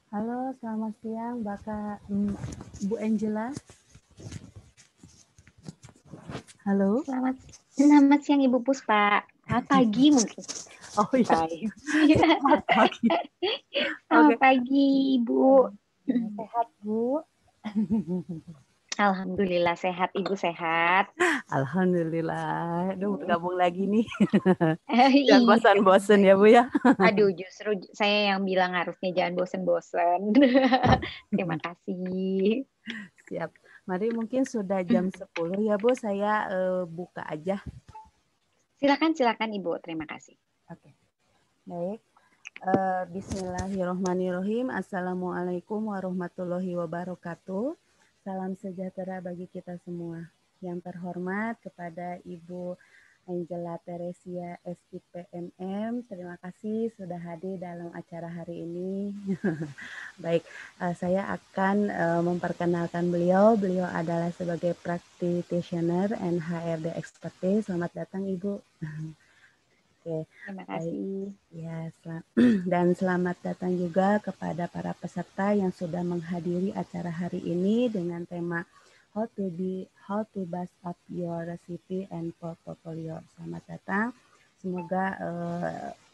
Halo, selamat siang, Bu Angela. Halo. Selamat siang Ibu Puspa. Selamat pagi mungkin. Oh iya. Selamat pagi. Selamat pagi Ibu. Sehat Bu? Alhamdulillah sehat, Ibu sehat. Alhamdulillah. Aduh, bergabung lagi nih. Iya. Jangan bosan-bosan ya Bu ya. Aduh, justru saya yang bilang harusnya jangan bosan-bosan. Terima kasih. Siap. Mari mungkin sudah jam 10 ya Bu, saya buka aja. Silakan Ibu, terima kasih. Oke. Baik. Bismillahirrahmanirrahim. Assalamualaikum warahmatullahi wabarakatuh. Salam sejahtera bagi kita semua. Yang terhormat kepada Ibu Angela Teresia SIPMM, terima kasih sudah hadir dalam acara hari ini. Baik, saya akan memperkenalkan beliau. Beliau adalah sebagai practitioner and HRD expertise. Selamat datang Ibu. Oke, terima kasih. Ya, dan selamat datang juga kepada para peserta yang sudah menghadiri acara hari ini dengan tema How to bust up your recipe and portfolio. Selamat datang. Semoga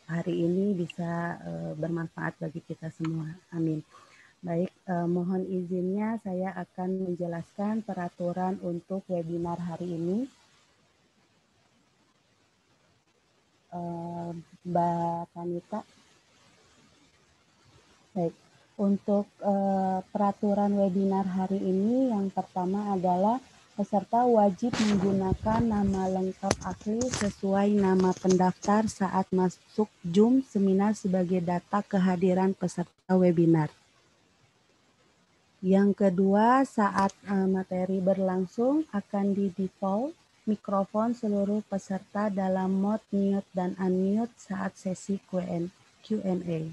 hari ini bisa bermanfaat bagi kita semua. Amin. Baik, mohon izinnya saya akan menjelaskan peraturan untuk webinar hari ini. Mbak Kanita. Baik, Untuk peraturan webinar hari ini yang pertama adalah peserta wajib menggunakan nama lengkap asli sesuai nama pendaftar saat masuk Zoom seminar sebagai data kehadiran peserta webinar. Yang kedua, saat materi berlangsung akan di-default mikrofon seluruh peserta dalam mode mute dan unmute saat sesi Q&A.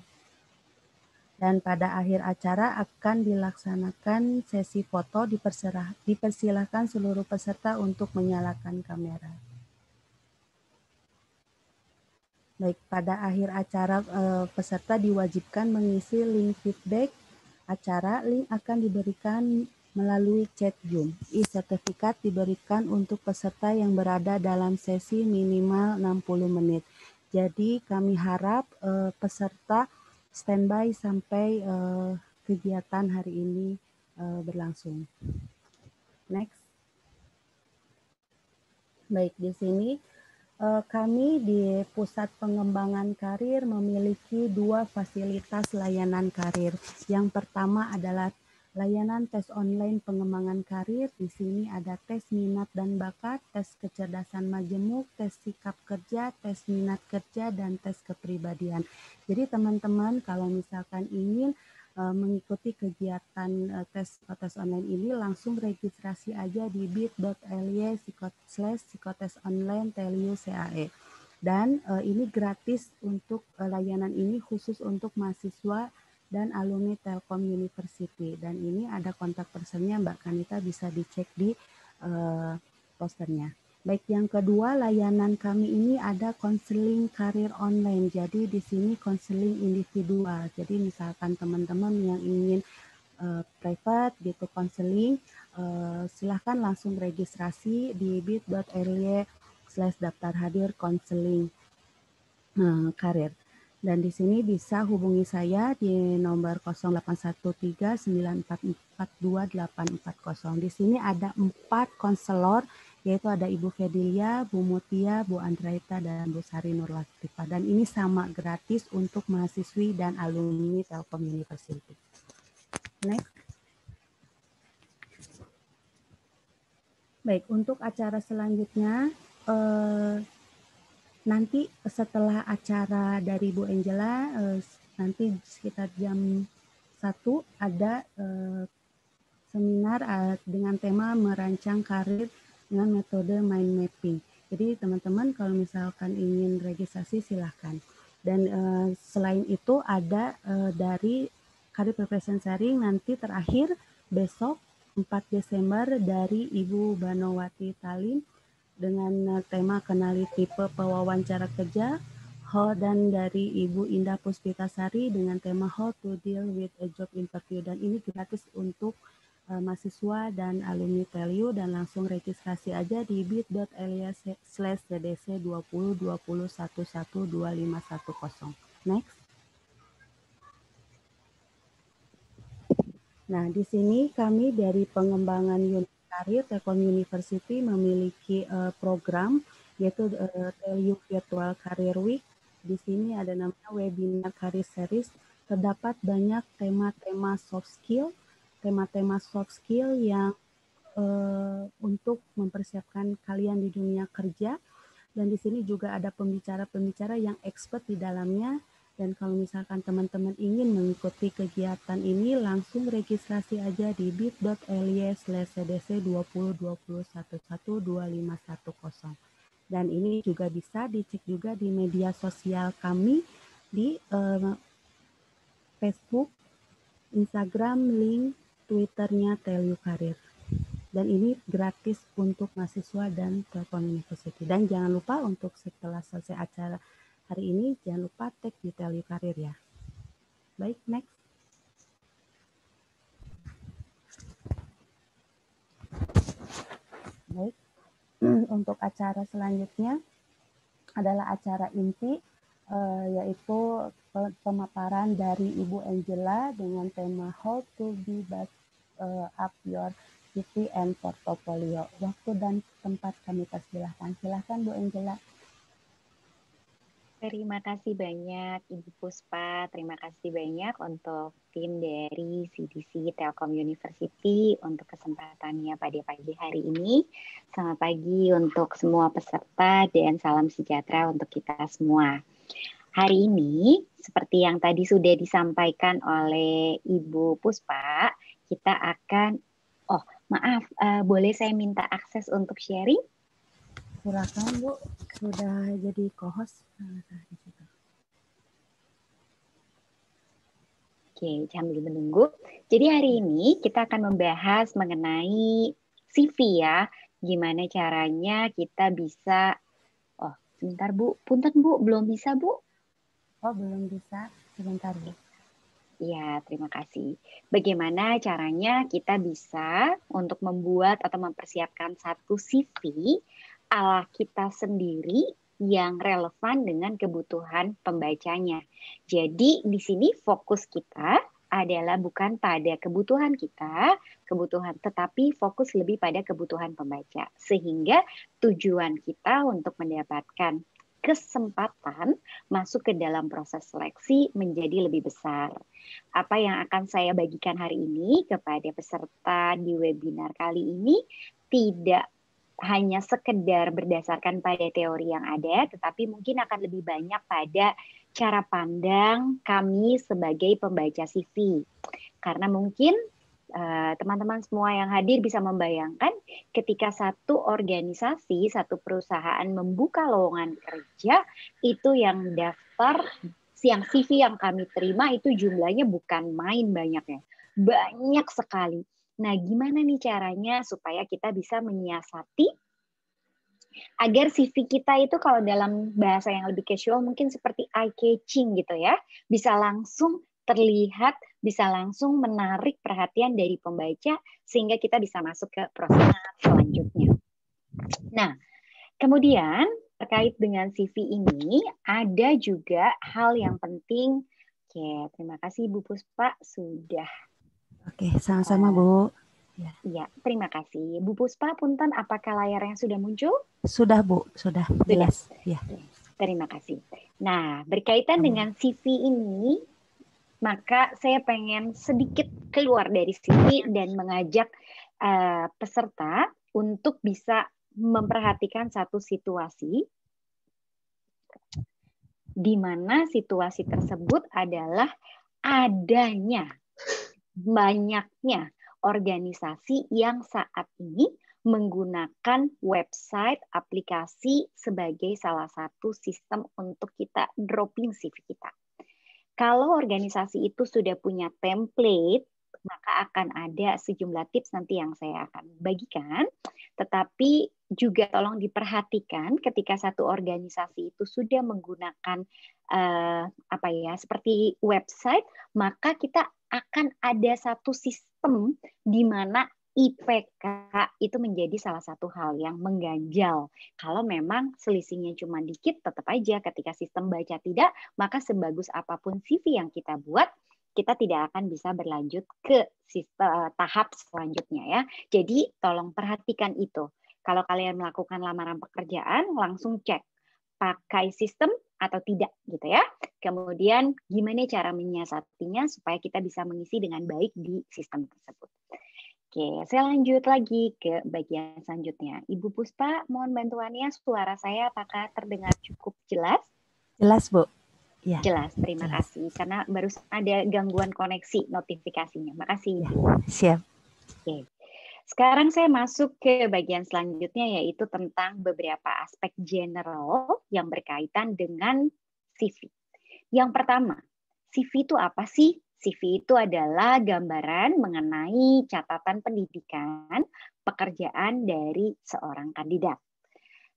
Dan pada akhir acara akan dilaksanakan sesi foto, dipersilakan seluruh peserta untuk menyalakan kamera. Baik, pada akhir acara peserta diwajibkan mengisi link feedback acara. Link akan diberikan melalui chat Zoom. E-sertifikat diberikan untuk peserta yang berada dalam sesi minimal 60 menit. Jadi kami harap peserta standby sampai kegiatan hari ini berlangsung. Next. Baik, di sini kami di Pusat Pengembangan Karir memiliki 2 fasilitas layanan karir. Yang pertama adalah layanan tes online pengembangan karir. Di sini ada tes minat dan bakat, tes kecerdasan majemuk, tes sikap kerja, tes minat kerja, dan tes kepribadian. Jadi teman-teman kalau misalkan ingin mengikuti kegiatan tes online ini, langsung registrasi aja di bit.ly/psikotesonline.telu.cae. Dan ini gratis untuk layanan ini khusus untuk mahasiswa dan alumni Telkom University. Dan ini ada kontak personnya Mbak Kanita, bisa dicek di posternya. Baik, yang kedua, layanan kami ini ada konseling karir online. Jadi di sini konseling individual. Jadi misalkan teman-teman yang ingin private gitu konseling, silahkan langsung registrasi di bit.ly/daftar hadir konseling karir. Dan di sini bisa hubungi saya di nomor 081394428840. Di sini ada 4 konselor, yaitu ada Ibu Fedilia, Bu Mutia, Bu Andraita, dan Bu Sari Nur Latifah. Dan ini sama gratis untuk mahasiswi dan alumni Telkom University. Next. Baik, untuk acara selanjutnya, nanti setelah acara dari Bu Angela, nanti sekitar jam 1 ada seminar dengan tema merancang karir dengan metode mind mapping. Jadi teman-teman kalau misalkan ingin registrasi silahkan. Dan selain itu ada dari Karir Preparation Sharing nanti terakhir besok 4 Desember dari Ibu Banowati Talim dengan tema kenali tipe pewawancara kerja, dan dari Ibu Indah Puspitasari dengan tema How to Deal with a Job Interview. Dan ini gratis untuk mahasiswa dan alumni TELU, dan langsung registrasi aja di bit.ly/cdc202011125110. Next. Nah, di sini kami dari pengembangan unit karir Telkom University memiliki program yaitu TELU Virtual Career Week. Di sini ada namanya webinar career series. Terdapat banyak tema-tema soft skill yang untuk mempersiapkan kalian di dunia kerja. Dan di sini juga ada pembicara-pembicara yang expert di dalamnya. Dan kalau misalkan teman-teman ingin mengikuti kegiatan ini, langsung registrasi aja di bit.ly/cdc202011125110. Dan ini juga bisa dicek juga di media sosial kami di Facebook, Instagram, link Twitternya Telyu Karir. Dan ini gratis untuk mahasiswa dan Telkom University. Dan jangan lupa untuk setelah selesai acara hari ini, jangan lupa tag di Telyu Karir ya. Baik, next. Baik, untuk acara selanjutnya adalah acara inti, yaitu pemaparan dari Ibu Angela dengan tema How to Be Up Your CV and Portfolio. Waktu dan tempat kami persilahkan. Silahkan Bu Angela. Terima kasih banyak Ibu Puspa, terima kasih banyak untuk tim dari CDC Telkom University untuk kesempatannya pada pagi hari ini. Selamat pagi untuk semua peserta dan salam sejahtera untuk kita semua. Hari ini, seperti yang tadi sudah disampaikan oleh Ibu Puspa, kita akan, boleh saya minta akses untuk sharing? Silakan Bu, sudah jadi co-host. Oke, sambil menunggu. Jadi hari ini kita akan membahas mengenai CV ya. Gimana caranya kita bisa, sebentar Bu, punten Bu, belum bisa Bu? Oh, belum bisa, sebentar Bu. Ya, terima kasih. Bagaimana caranya kita bisa untuk membuat atau mempersiapkan satu CV ala kita sendiri yang relevan dengan kebutuhan pembacanya. Jadi di sini fokus kita adalah bukan pada kebutuhan kita, tetapi fokus lebih pada kebutuhan pembaca. Sehingga tujuan kita untuk mendapatkan kesempatan masuk ke dalam proses seleksi menjadi lebih besar. Apa yang akan saya bagikan hari ini kepada peserta di webinar kali ini tidak hanya sekedar berdasarkan pada teori yang ada, tetapi mungkin akan lebih banyak pada cara pandang kami sebagai pembaca CV. Karena mungkin teman-teman semua yang hadir bisa membayangkan ketika satu organisasi, satu perusahaan membuka lowongan kerja, itu yang daftar, yang CV yang kami terima itu jumlahnya bukan main banyaknya. Banyak sekali. Nah, gimana nih caranya supaya kita bisa menyiasati agar CV kita itu kalau dalam bahasa yang lebih casual mungkin seperti eye-catching gitu ya. Bisa langsung terlihat, bisa langsung menarik perhatian dari pembaca sehingga kita bisa masuk ke proses selanjutnya. Nah, kemudian terkait dengan CV ini ada juga hal yang penting. Oke, terima kasih Bu Puspa sudah. Oke, sama-sama Bu. Ya, terima kasih. Bu Puspa, punten apakah layarnya sudah muncul? Sudah Bu, sudah jelas. Ya. Terima kasih. Nah, berkaitan dengan CV ini, maka saya pengen sedikit keluar dari CV dan mengajak peserta untuk bisa memperhatikan satu situasi di mana situasi tersebut adalah adanya banyaknya organisasi yang saat ini menggunakan website, aplikasi sebagai salah satu sistem untuk kita dropping CV kita. Kalau organisasi itu sudah punya template, maka akan ada sejumlah tips nanti yang saya akan bagikan. Tetapi juga tolong diperhatikan ketika satu organisasi itu sudah menggunakan seperti website, maka kita akan ada satu sistem di mana IPK itu menjadi salah satu hal yang mengganjal. Kalau memang selisihnya cuma dikit, tetap aja ketika sistem baca tidak, maka sebagus apapun CV yang kita buat, kita tidak akan bisa berlanjut ke tahap selanjutnya ya. Jadi tolong perhatikan itu. Kalau kalian melakukan lamaran pekerjaan, langsung cek pakai sistem atau tidak gitu ya. Kemudian gimana cara menyiasatinya supaya kita bisa mengisi dengan baik di sistem tersebut. Oke, saya lanjut lagi ke bagian selanjutnya. Ibu Puspa, mohon bantuannya, suara saya apakah terdengar cukup jelas? Jelas Bu. Ya. Jelas, terima kasih. Karena baru ada gangguan koneksi notifikasinya. Makasih Ibu. Ya, siap. Oke. Sekarang saya masuk ke bagian selanjutnya yaitu tentang beberapa aspek general yang berkaitan dengan CV. Yang pertama, CV itu apa sih? CV itu adalah gambaran mengenai catatan pendidikan pekerjaan dari seorang kandidat.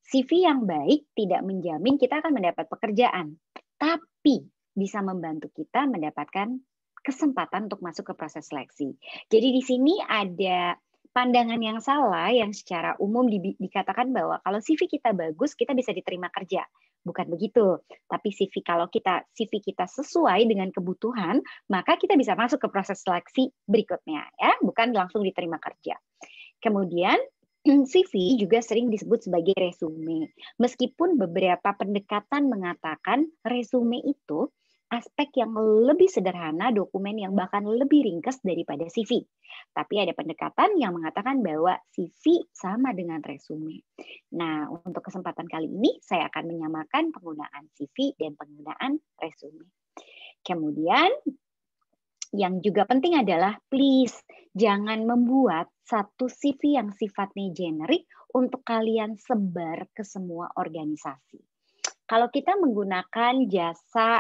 CV yang baik tidak menjamin kita akan mendapat pekerjaan, tapi bisa membantu kita mendapatkan kesempatan untuk masuk ke proses seleksi. Jadi di sini ada pandangan yang salah yang secara umum dikatakan bahwa kalau CV kita bagus, kita bisa diterima kerja. Bukan begitu. Tapi kalau CV kita sesuai dengan kebutuhan, maka kita bisa masuk ke proses seleksi berikutnya, ya, bukan langsung diterima kerja. Kemudian CV juga sering disebut sebagai resume. Meskipun beberapa pendekatan mengatakan resume itu aspek yang lebih sederhana, dokumen yang bahkan lebih ringkas daripada CV. Tapi ada pendekatan yang mengatakan bahwa CV sama dengan resume. Nah, untuk kesempatan kali ini saya akan menyamakan penggunaan CV dan penggunaan resume. Kemudian yang juga penting adalah please jangan membuat satu CV yang sifatnya generik untuk kalian sebar ke semua organisasi. Kalau kita menggunakan jasa,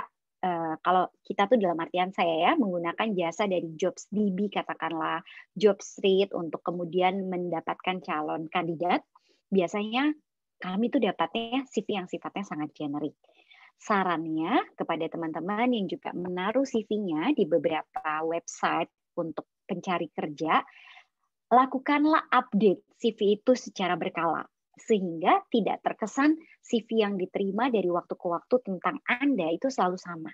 kalau kita tuh dalam artian saya ya, menggunakan jasa dari JobsDB katakanlah, JobStreet untuk kemudian mendapatkan calon kandidat, biasanya kami tuh dapatnya CV yang sifatnya sangat generik. Sarannya kepada teman-teman yang juga menaruh CV-nya di beberapa website untuk pencari kerja, lakukanlah update CV itu secara berkala sehingga tidak terkesan CV yang diterima dari waktu ke waktu tentang Anda itu selalu sama.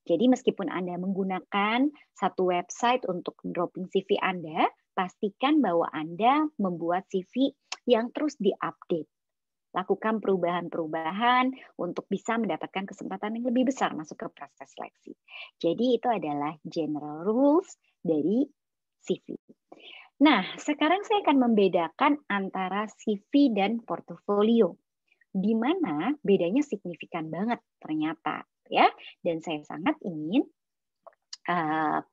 Jadi meskipun Anda menggunakan satu website untuk dropping CV Anda, pastikan bahwa Anda membuat CV yang terus diupdate. Lakukan perubahan-perubahan untuk bisa mendapatkan kesempatan yang lebih besar masuk ke proses seleksi. Jadi itu adalah general rules dari CV. Nah, sekarang saya akan membedakan antara CV dan portofolio. Di mana bedanya signifikan banget ternyata, ya. Dan saya sangat ingin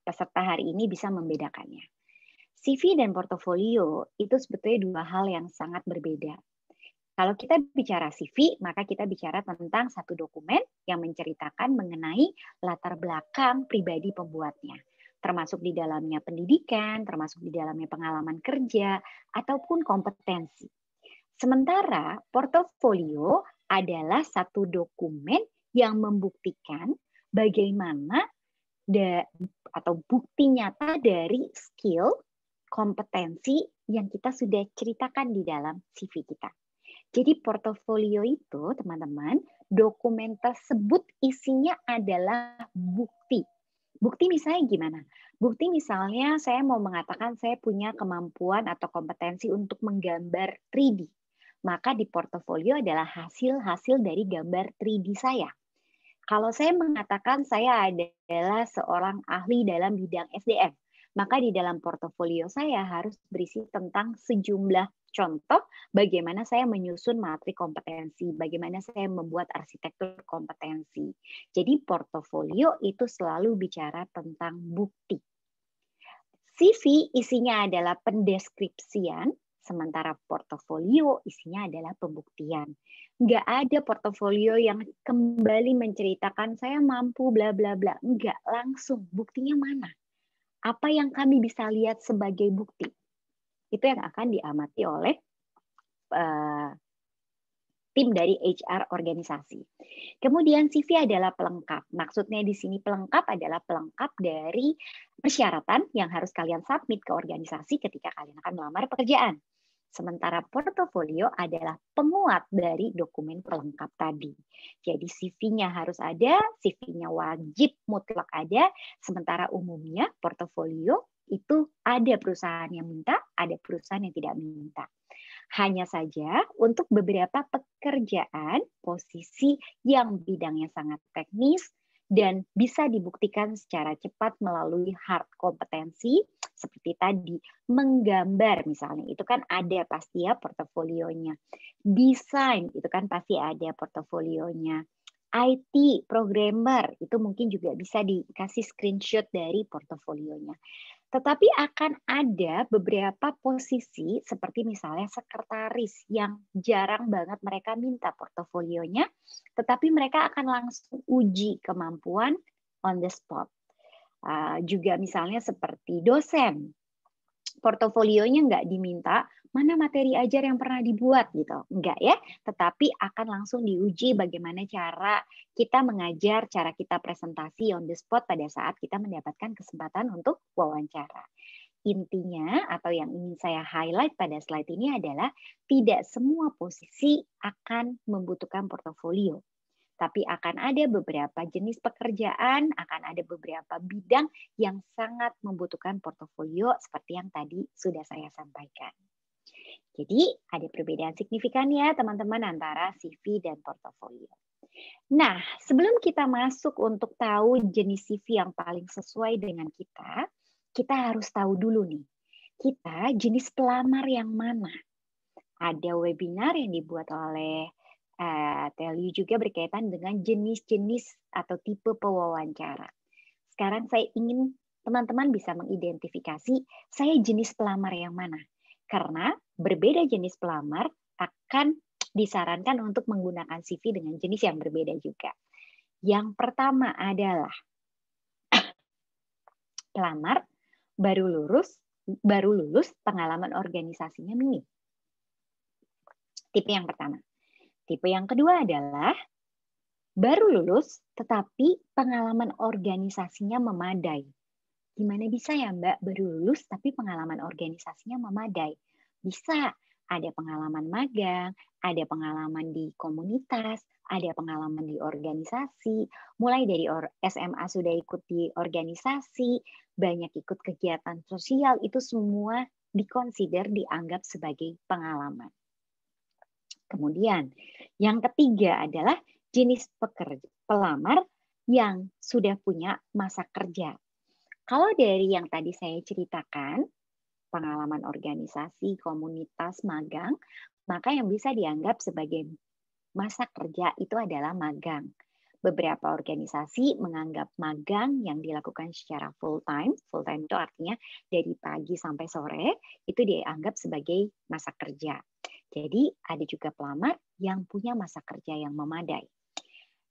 peserta hari ini bisa membedakannya. CV dan portofolio itu sebetulnya dua hal yang sangat berbeda. Kalau kita bicara CV, maka kita bicara tentang satu dokumen yang menceritakan mengenai latar belakang pribadi pembuatnya, termasuk di dalamnya pendidikan, termasuk di dalamnya pengalaman kerja, ataupun kompetensi. Sementara portofolio adalah satu dokumen yang membuktikan bagaimana atau bukti nyata dari skill, kompetensi yang kita sudah ceritakan di dalam CV kita. Jadi portofolio itu, teman-teman, dokumen tersebut isinya adalah bukti. Bukti misalnya gimana? Bukti misalnya saya mau mengatakan saya punya kemampuan atau kompetensi untuk menggambar 3D. Maka di portofolio adalah hasil-hasil dari gambar 3D saya. Kalau saya mengatakan saya adalah seorang ahli dalam bidang SDM, maka di dalam portofolio saya harus berisi tentang sejumlah contoh bagaimana saya menyusun materi kompetensi, bagaimana saya membuat arsitektur kompetensi. Jadi portofolio itu selalu bicara tentang bukti. CV isinya adalah pendeskripsian, sementara portofolio isinya adalah pembuktian. Nggak ada portofolio yang kembali menceritakan saya mampu bla bla bla. Nggak, langsung buktinya mana? Apa yang kami bisa lihat sebagai bukti? Itu yang akan diamati oleh tim dari HR organisasi. Kemudian CV adalah pelengkap. Maksudnya di sini pelengkap adalah pelengkap dari persyaratan yang harus kalian submit ke organisasi ketika kalian akan melamar pekerjaan. Sementara portofolio adalah penguat dari dokumen pelengkap tadi. Jadi CV-nya harus ada, CV-nya wajib mutlak ada, sementara umumnya portofolio itu ada perusahaan yang minta, ada perusahaan yang tidak minta. Hanya saja untuk beberapa pekerjaan, posisi yang bidangnya sangat teknis, dan bisa dibuktikan secara cepat melalui hard kompetensi seperti tadi menggambar misalnya itu kan ada pasti ya portofolionya, desain itu kan pasti ada portofolionya, IT programmer itu mungkin juga bisa dikasih screenshot dari portofolionya. Tetapi akan ada beberapa posisi seperti misalnya sekretaris yang jarang banget mereka minta portofolionya, tetapi mereka akan langsung uji kemampuan on the spot. Juga misalnya seperti dosen, portofolionya nggak diminta, mana materi ajar yang pernah dibuat gitu. Enggak ya, tetapi akan langsung diuji bagaimana cara kita mengajar, cara kita presentasi on the spot pada saat kita mendapatkan kesempatan untuk wawancara. Intinya atau yang ingin saya highlight pada slide ini adalah tidak semua posisi akan membutuhkan portofolio. Tapi akan ada beberapa jenis pekerjaan, akan ada beberapa bidang yang sangat membutuhkan portofolio seperti yang tadi sudah saya sampaikan. Jadi ada perbedaan signifikan ya teman-teman antara CV dan portofolio. Nah, sebelum kita masuk untuk tahu jenis CV yang paling sesuai dengan kita harus tahu dulu nih, kita jenis pelamar yang mana. Ada webinar yang dibuat oleh Telly juga berkaitan dengan jenis-jenis atau tipe pewawancara. Sekarang saya ingin teman-teman bisa mengidentifikasi saya jenis pelamar yang mana. Karena berbeda jenis pelamar akan disarankan untuk menggunakan CV dengan jenis yang berbeda juga. Yang pertama adalah pelamar baru lulus pengalaman organisasinya minim. Tipe yang pertama. Tipe yang kedua adalah baru lulus tetapi pengalaman organisasinya memadai. Gimana bisa ya Mbak baru lulus tapi pengalaman organisasinya memadai? Bisa, ada pengalaman magang, ada pengalaman di komunitas, ada pengalaman di organisasi, mulai dari SMA sudah ikut di organisasi, banyak ikut kegiatan sosial, itu semua dianggap sebagai pengalaman. Kemudian, yang ketiga adalah jenis pelamar yang sudah punya masa kerja. Kalau dari yang tadi saya ceritakan, pengalaman organisasi, komunitas, magang, maka yang bisa dianggap sebagai masa kerja itu adalah magang. Beberapa organisasi menganggap magang yang dilakukan secara full time itu artinya dari pagi sampai sore, itu dianggap sebagai masa kerja. Jadi ada juga pelamar yang punya masa kerja yang memadai.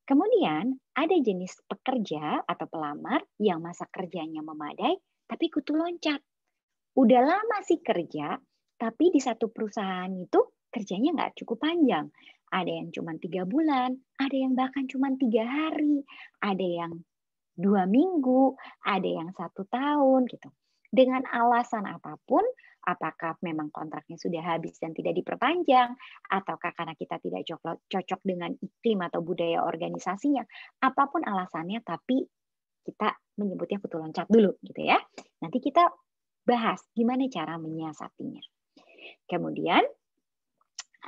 Kemudian ada jenis pekerja atau pelamar yang masa kerjanya memadai tapi kutu loncat. Udah lama sih kerja, tapi di satu perusahaan itu kerjanya nggak cukup panjang. Ada yang cuma 3 bulan, ada yang bahkan cuma 3 hari, ada yang 2 minggu, ada yang 1 tahun gitu. Dengan alasan apapun, apakah memang kontraknya sudah habis dan tidak diperpanjang, ataukah karena kita tidak cocok dengan iklim atau budaya organisasinya, apapun alasannya, tapi kita menyebutnya kutu loncat dulu gitu ya. Nanti kita bahas gimana cara menyiasatinya. Kemudian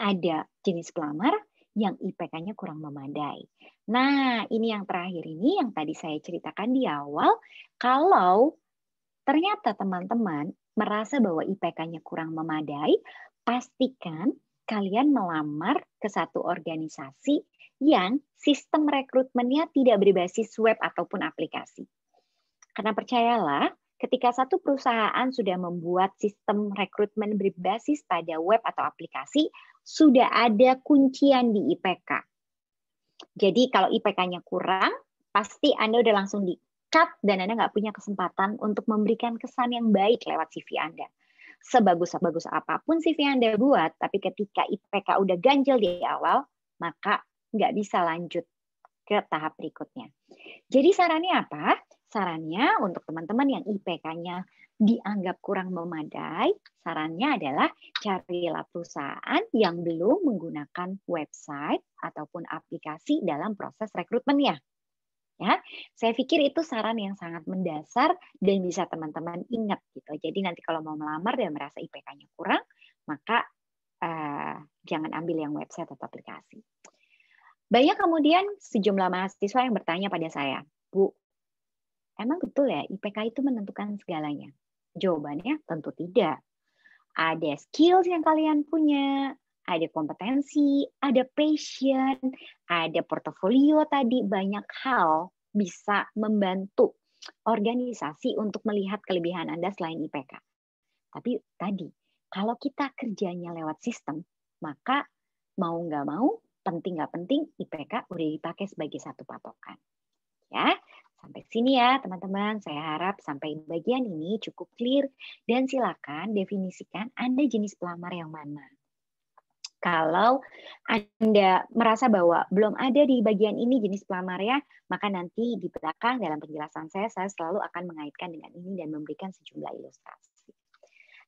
ada jenis pelamar yang IPK-nya kurang memadai. Nah, ini yang terakhir ini yang tadi saya ceritakan di awal, kalau ternyata teman-teman merasa bahwa IPK-nya kurang memadai, pastikan kalian melamar ke satu organisasi yang sistem rekrutmennya tidak berbasis web ataupun aplikasi. Karena percayalah, ketika satu perusahaan sudah membuat sistem rekrutmen berbasis pada web atau aplikasi, sudah ada kuncian di IPK. Jadi kalau IPK-nya kurang, pasti Anda udah langsung di-cut dan Anda nggak punya kesempatan untuk memberikan kesan yang baik lewat CV Anda. Sebagus-bagus apapun CV Anda buat, tapi ketika IPK udah ganjil di awal, maka nggak bisa lanjut ke tahap berikutnya. Jadi sarannya apa? Sarannya untuk teman-teman yang IPK-nya dianggap kurang memadai, sarannya adalah carilah perusahaan yang belum menggunakan website ataupun aplikasi dalam proses rekrutmennya. Ya, saya pikir itu saran yang sangat mendasar dan bisa teman-teman ingat gitu. Jadi nanti kalau mau melamar dan merasa IPK-nya kurang, maka jangan ambil yang website atau aplikasi. Banyak kemudian sejumlah mahasiswa yang bertanya pada saya, Bu, emang betul ya IPK itu menentukan segalanya? Jawabannya tentu tidak. Ada skills yang kalian punya, ada kompetensi, ada passion, ada portofolio tadi, banyak hal bisa membantu organisasi untuk melihat kelebihan Anda selain IPK. Tapi tadi, kalau kita kerjanya lewat sistem, maka mau nggak mau, penting nggak penting, IPK udah dipakai sebagai satu patokan. Ya, sampai sini ya teman-teman. Saya harap sampai bagian ini cukup clear dan silakan definisikan Anda jenis pelamar yang mana. Kalau Anda merasa bahwa belum ada di bagian ini jenis pelamarnya, maka nanti di belakang dalam penjelasan saya selalu akan mengaitkan dengan ini dan memberikan sejumlah ilustrasi.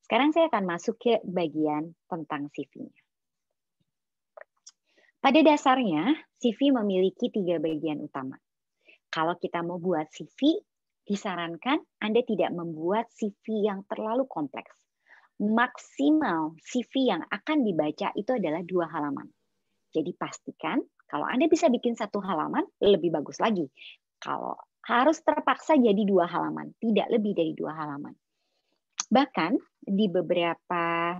Sekarang saya akan masuk ke bagian tentang CV-nya. Pada dasarnya, CV memiliki 3 bagian utama. Kalau kita mau buat CV, disarankan Anda tidak membuat CV yang terlalu kompleks. maksimal CV yang akan dibaca itu adalah 2 halaman. Jadi pastikan kalau Anda bisa bikin 1 halaman, lebih bagus lagi. Kalau harus terpaksa jadi 2 halaman, tidak lebih dari 2 halaman. Bahkan di beberapa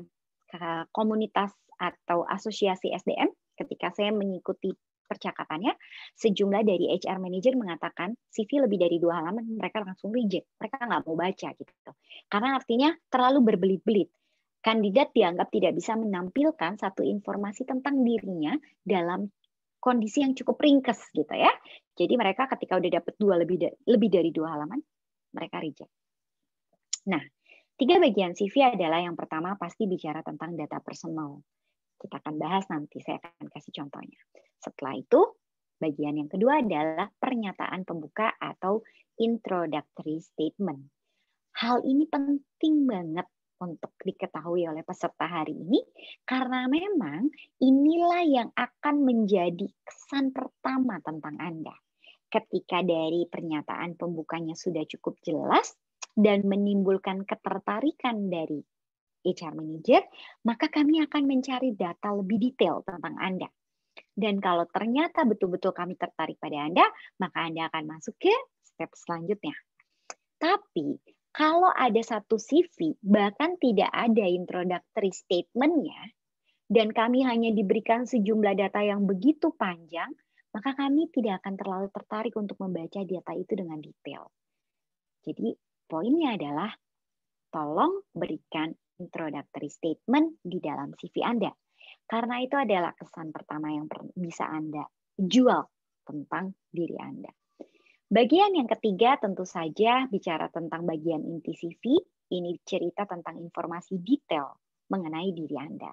komunitas atau asosiasi SDM, ketika saya mengikuti percakapannya, sejumlah dari HR manager mengatakan CV lebih dari 2 halaman, mereka langsung reject. Mereka nggak mau baca gitu. Karena artinya terlalu berbelit-belit. Kandidat dianggap tidak bisa menampilkan satu informasi tentang dirinya dalam kondisi yang cukup ringkes gitu ya. Jadi mereka ketika udah dapat lebih dari 2 halaman, mereka reject. Nah, 3 bagian CV adalah yang pertama pasti bicara tentang data personal. Kita akan bahas nanti, saya akan kasih contohnya. Setelah itu, bagian yang kedua adalah pernyataan pembuka atau introductory statement. Hal ini penting banget untuk diketahui oleh peserta hari ini, karena memang inilah yang akan menjadi kesan pertama tentang Anda. Ketika dari pernyataan pembukanya sudah cukup jelas dan menimbulkan ketertarikan dari HR manager, maka kami akan mencari data lebih detail tentang Anda. Dan kalau ternyata betul-betul kami tertarik pada Anda, maka Anda akan masuk ke step selanjutnya. Tapi kalau ada satu CV, bahkan tidak ada introductory statement-nya, dan kami hanya diberikan sejumlah data yang begitu panjang, maka kami tidak akan terlalu tertarik untuk membaca data itu dengan detail. Jadi poinnya adalah, tolong berikan introductory statement di dalam CV Anda. Karena itu adalah kesan pertama yang bisa Anda jual tentang diri Anda. Bagian yang ketiga tentu saja bicara tentang bagian inti CV, ini cerita tentang informasi detail mengenai diri Anda.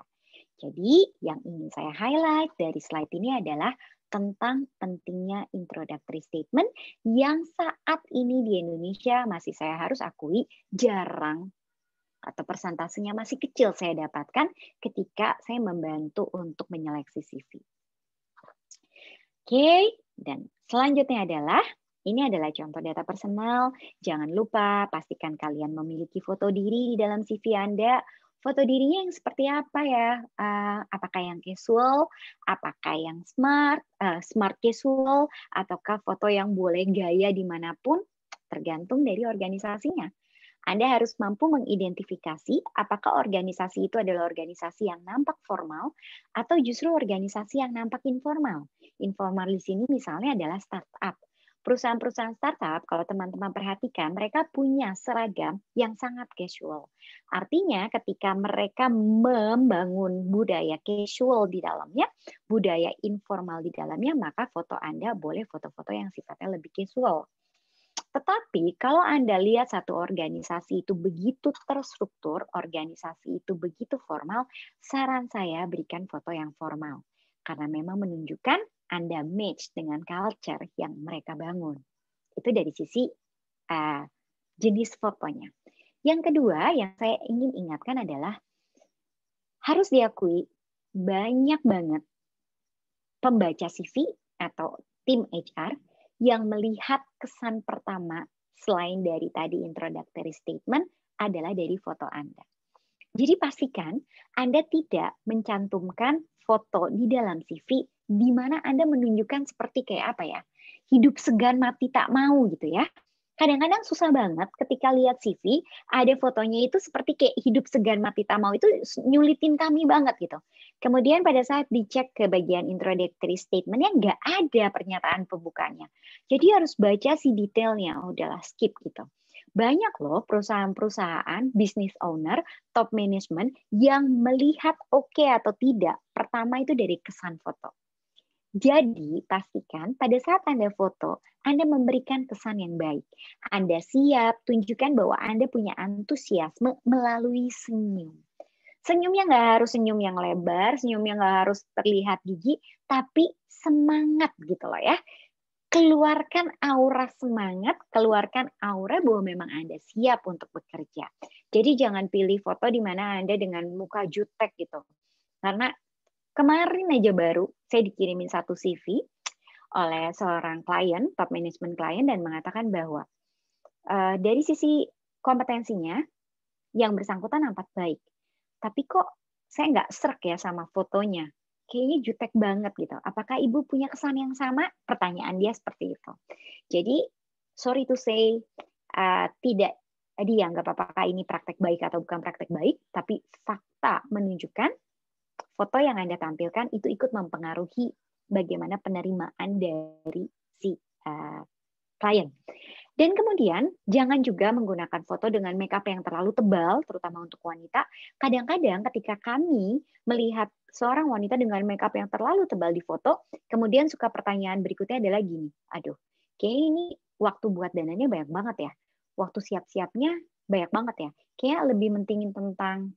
Jadi yang ingin saya highlight dari slide ini adalah tentang pentingnya introductory statement yang saat ini di Indonesia masih saya harus akui jarang atau persentasenya masih kecil saya dapatkan ketika saya membantu untuk menyeleksi CV. Oke, dan selanjutnya adalah ini adalah contoh data personal. Jangan lupa pastikan kalian memiliki foto diri di dalam CV Anda. Foto dirinya yang seperti apa ya? Apakah yang casual? Apakah yang smart casual? Ataukah foto yang boleh gaya dimanapun? Tergantung dari organisasinya. Anda harus mampu mengidentifikasi apakah organisasi itu adalah organisasi yang nampak formal atau justru organisasi yang nampak informal. Informal di sini misalnya adalah startup. Perusahaan-perusahaan startup, kalau teman-teman perhatikan, mereka punya seragam yang sangat casual. Artinya ketika mereka membangun budaya casual di dalamnya, budaya informal di dalamnya, maka foto Anda boleh foto-foto yang sifatnya lebih casual. Tetapi kalau Anda lihat satu organisasi itu begitu terstruktur, organisasi itu begitu formal, saran saya berikan foto yang formal. Karena memang menunjukkan Anda match dengan culture yang mereka bangun. Itu dari sisi jenis fotonya. Yang kedua yang saya ingin ingatkan adalah harus diakui banyak banget pembaca CV atau tim HR yang melihat kesan pertama selain dari tadi introductory statement adalah dari foto Anda. Jadi pastikan Anda tidak mencantumkan foto di dalam CV di mana Anda menunjukkan seperti kayak apa ya, hidup segan mati tak mau gitu ya. Kadang-kadang susah banget ketika lihat CV, ada fotonya itu seperti kayak hidup segan mati tak mau, itu nyulitin kami banget gitu. Kemudian pada saat dicek ke bagian introductory statement-nya nggak ada pernyataan pembukanya. Jadi harus baca si detailnya, oh udahlah skip gitu. Banyak loh perusahaan-perusahaan, business owner, top management yang melihat oke atau tidak. Pertama itu dari kesan foto. Jadi pastikan pada saat Anda foto, Anda memberikan kesan yang baik. Anda siap, tunjukkan bahwa Anda punya antusiasme melalui senyum. Senyumnya nggak harus senyum yang lebar, senyumnya nggak harus terlihat gigi, tapi semangat gitu loh ya. Keluarkan aura semangat, keluarkan aura bahwa memang Anda siap untuk bekerja. Jadi jangan pilih foto di mana Anda dengan muka jutek gitu. Karena kemarin aja baru saya dikirimin satu CV oleh seorang klien, top management klien, dan mengatakan bahwa dari sisi kompetensinya yang bersangkutan nampak baik. tapi kok saya nggak srek ya sama fotonya. Kayaknya jutek banget gitu. Apakah Ibu punya kesan yang sama? Pertanyaan dia seperti itu. Jadi, sorry to say, tidak dianggap apakah ini praktek baik atau bukan praktek baik, tapi fakta menunjukkan foto yang Anda tampilkan itu ikut mempengaruhi bagaimana penerimaan dari si klien. Dan kemudian jangan juga menggunakan foto dengan makeup yang terlalu tebal, terutama untuk wanita. Kadang-kadang ketika kami melihat seorang wanita dengan makeup yang terlalu tebal di foto, kemudian suka pertanyaan berikutnya adalah gini, aduh, kayaknya ini waktu buat dananya banyak banget ya. Waktu siap-siapnya banyak banget ya. Kayak lebih mentingin tentang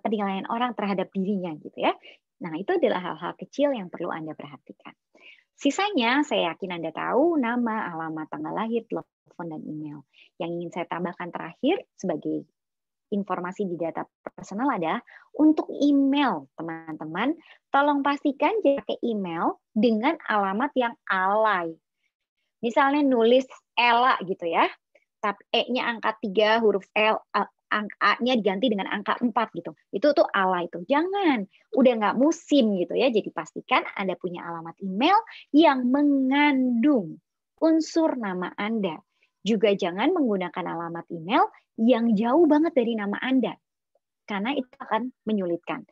penilaian orang terhadap dirinya gitu ya. Nah, itu adalah hal-hal kecil yang perlu Anda perhatikan. Sisanya saya yakin Anda tahu nama, alamat, tanggal lahir, telepon, dan email. Yang ingin saya tambahkan terakhir sebagai informasi di data personal adalah untuk email, teman-teman, tolong pastikan jangan pakai email dengan alamat yang alay. Misalnya nulis Ella gitu ya, tapi E-nya angka 3, huruf L, A-nya diganti dengan angka 4 gitu. Itu tuh alay itu. Jangan, udah nggak musim gitu ya. Jadi pastikan Anda punya alamat email yang mengandung unsur nama Anda. Juga jangan menggunakan alamat email yang jauh banget dari nama Anda. Karena itu akan menyulitkan.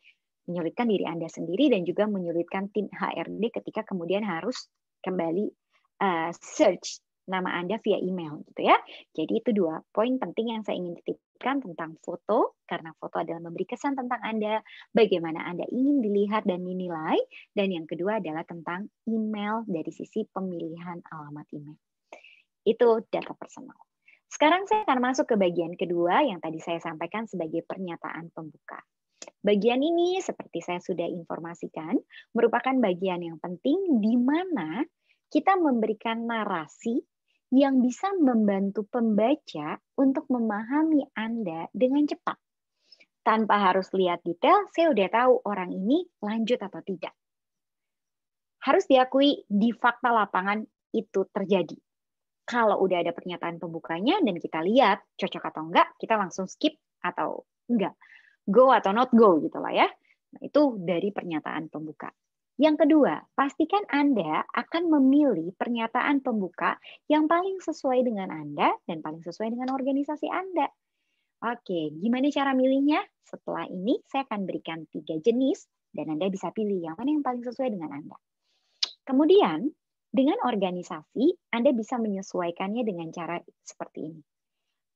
Menyulitkan diri Anda sendiri dan juga menyulitkan tim HRD ketika kemudian harus kembali search nama Anda via email gitu ya. Jadi itu 2 poin penting yang saya ingin titipkan tentang foto, karena foto adalah memberi kesan tentang Anda, bagaimana Anda ingin dilihat dan dinilai, dan yang kedua adalah tentang email dari sisi pemilihan alamat email. Itu data personal. Sekarang saya akan masuk ke bagian kedua yang tadi saya sampaikan sebagai pernyataan pembuka. Bagian ini seperti saya sudah informasikan merupakan bagian yang penting di mana kita memberikan narasi yang bisa membantu pembaca untuk memahami Anda dengan cepat. Tanpa harus lihat detail, saya udah tahu orang ini lanjut atau tidak. Harus diakui di fakta lapangan itu terjadi. Kalau udah ada pernyataan pembukanya dan kita lihat cocok atau enggak, kita langsung skip atau enggak. Go atau not go gitu lah ya. Nah, itu dari pernyataan pembuka. Yang kedua, pastikan Anda akan memilih pernyataan pembuka yang paling sesuai dengan Anda dan paling sesuai dengan organisasi Anda. Oke, gimana cara milihnya? Setelah ini saya akan berikan 3 jenis dan Anda bisa pilih yang mana yang paling sesuai dengan Anda. Kemudian, dengan organisasi, Anda bisa menyesuaikannya dengan cara seperti ini.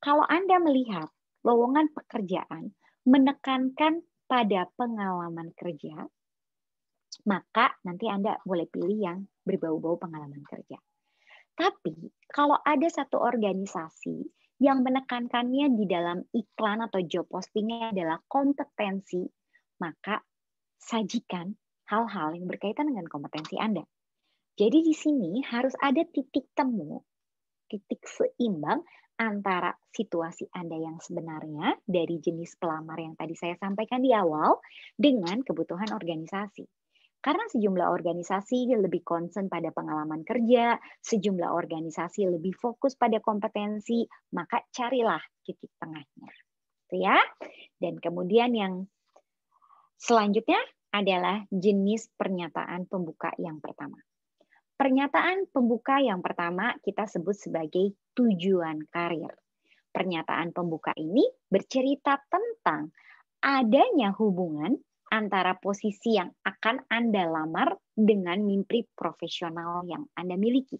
Kalau Anda melihat lowongan pekerjaan menekankan pada pengalaman kerja, maka nanti Anda boleh pilih yang berbau-bau pengalaman kerja. Tapi kalau ada satu organisasi yang menekankannya di dalam iklan atau job postingnya adalah kompetensi, maka sajikan hal-hal yang berkaitan dengan kompetensi Anda. Jadi di sini harus ada titik temu, titik seimbang antara situasi Anda yang sebenarnya dari jenis pelamar yang tadi saya sampaikan di awal dengan kebutuhan organisasi. Karena sejumlah organisasi lebih concern pada pengalaman kerja, sejumlah organisasi lebih fokus pada kompetensi, maka carilah titik tengahnya. Gitu ya. Dan kemudian yang selanjutnya adalah jenis pernyataan pembuka yang pertama. Pernyataan pembuka yang pertama kita sebut sebagai tujuan karir. Pernyataan pembuka ini bercerita tentang adanya hubungan antara posisi yang akan Anda lamar dengan mimpi profesional yang Anda miliki.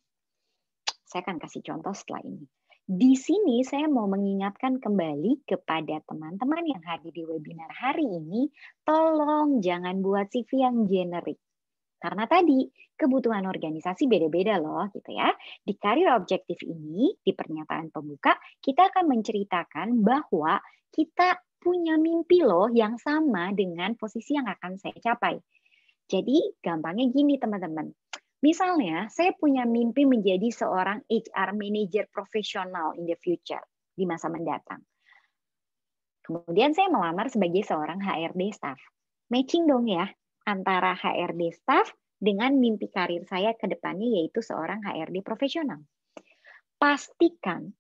Saya akan kasih contoh setelah ini. Di sini saya mau mengingatkan kembali kepada teman-teman yang hadir di webinar hari ini, tolong jangan buat CV yang generik. Karena tadi kebutuhan organisasi beda-beda loh gitu ya. Di karir objektif ini, di pernyataan pembuka, kita akan menceritakan bahwa kita punya mimpi loh yang sama dengan posisi yang akan saya capai. Jadi gampangnya gini teman-teman. Misalnya saya punya mimpi menjadi seorang HR manager profesional in the future, di masa mendatang. Kemudian saya melamar sebagai seorang HRD staff. Matching dong ya antara HRD staff dengan mimpi karir saya ke depannya yaitu seorang HRD profesional. Pastikan,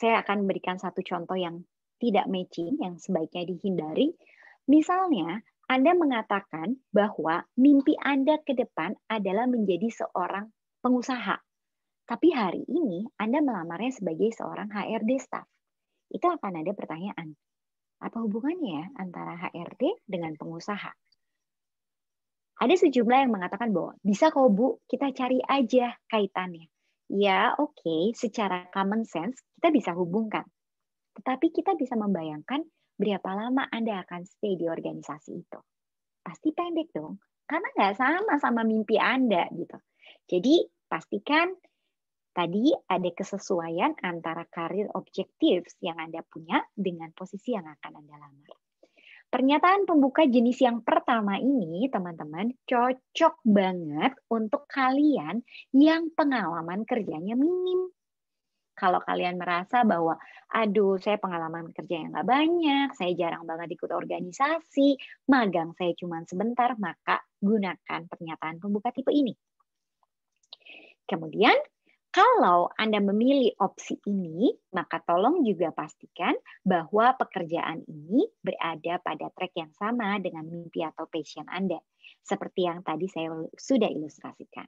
saya akan memberikan satu contoh yang tidak matching, yang sebaiknya dihindari. Misalnya, Anda mengatakan bahwa mimpi Anda ke depan adalah menjadi seorang pengusaha. Tapi hari ini Anda melamarnya sebagai seorang HRD staff. Itu akan ada pertanyaan. Apa hubungannya ya antara HRD dengan pengusaha? Ada sejumlah yang mengatakan bahwa bisa kok Bu, kita cari aja kaitannya. Ya oke, secara common sense kita bisa hubungkan. Tetapi kita bisa membayangkan berapa lama Anda akan stay di organisasi itu. Pasti pendek dong, karena nggak sama mimpi Anda gitu. Jadi pastikan tadi ada kesesuaian antara karir objektif yang Anda punya dengan posisi yang akan Anda lamar. Pernyataan pembuka jenis yang pertama ini, teman-teman, cocok banget untuk kalian yang pengalaman kerjanya minim. Kalau kalian merasa bahwa, aduh, saya pengalaman kerja yang nggak banyak, saya jarang banget ikut organisasi, magang saya cuma sebentar, maka gunakan pernyataan pembuka tipe ini. Kemudian, kalau Anda memilih opsi ini, maka tolong juga pastikan bahwa pekerjaan ini berada pada track yang sama dengan mimpi atau passion Anda. Seperti yang tadi saya sudah ilustrasikan.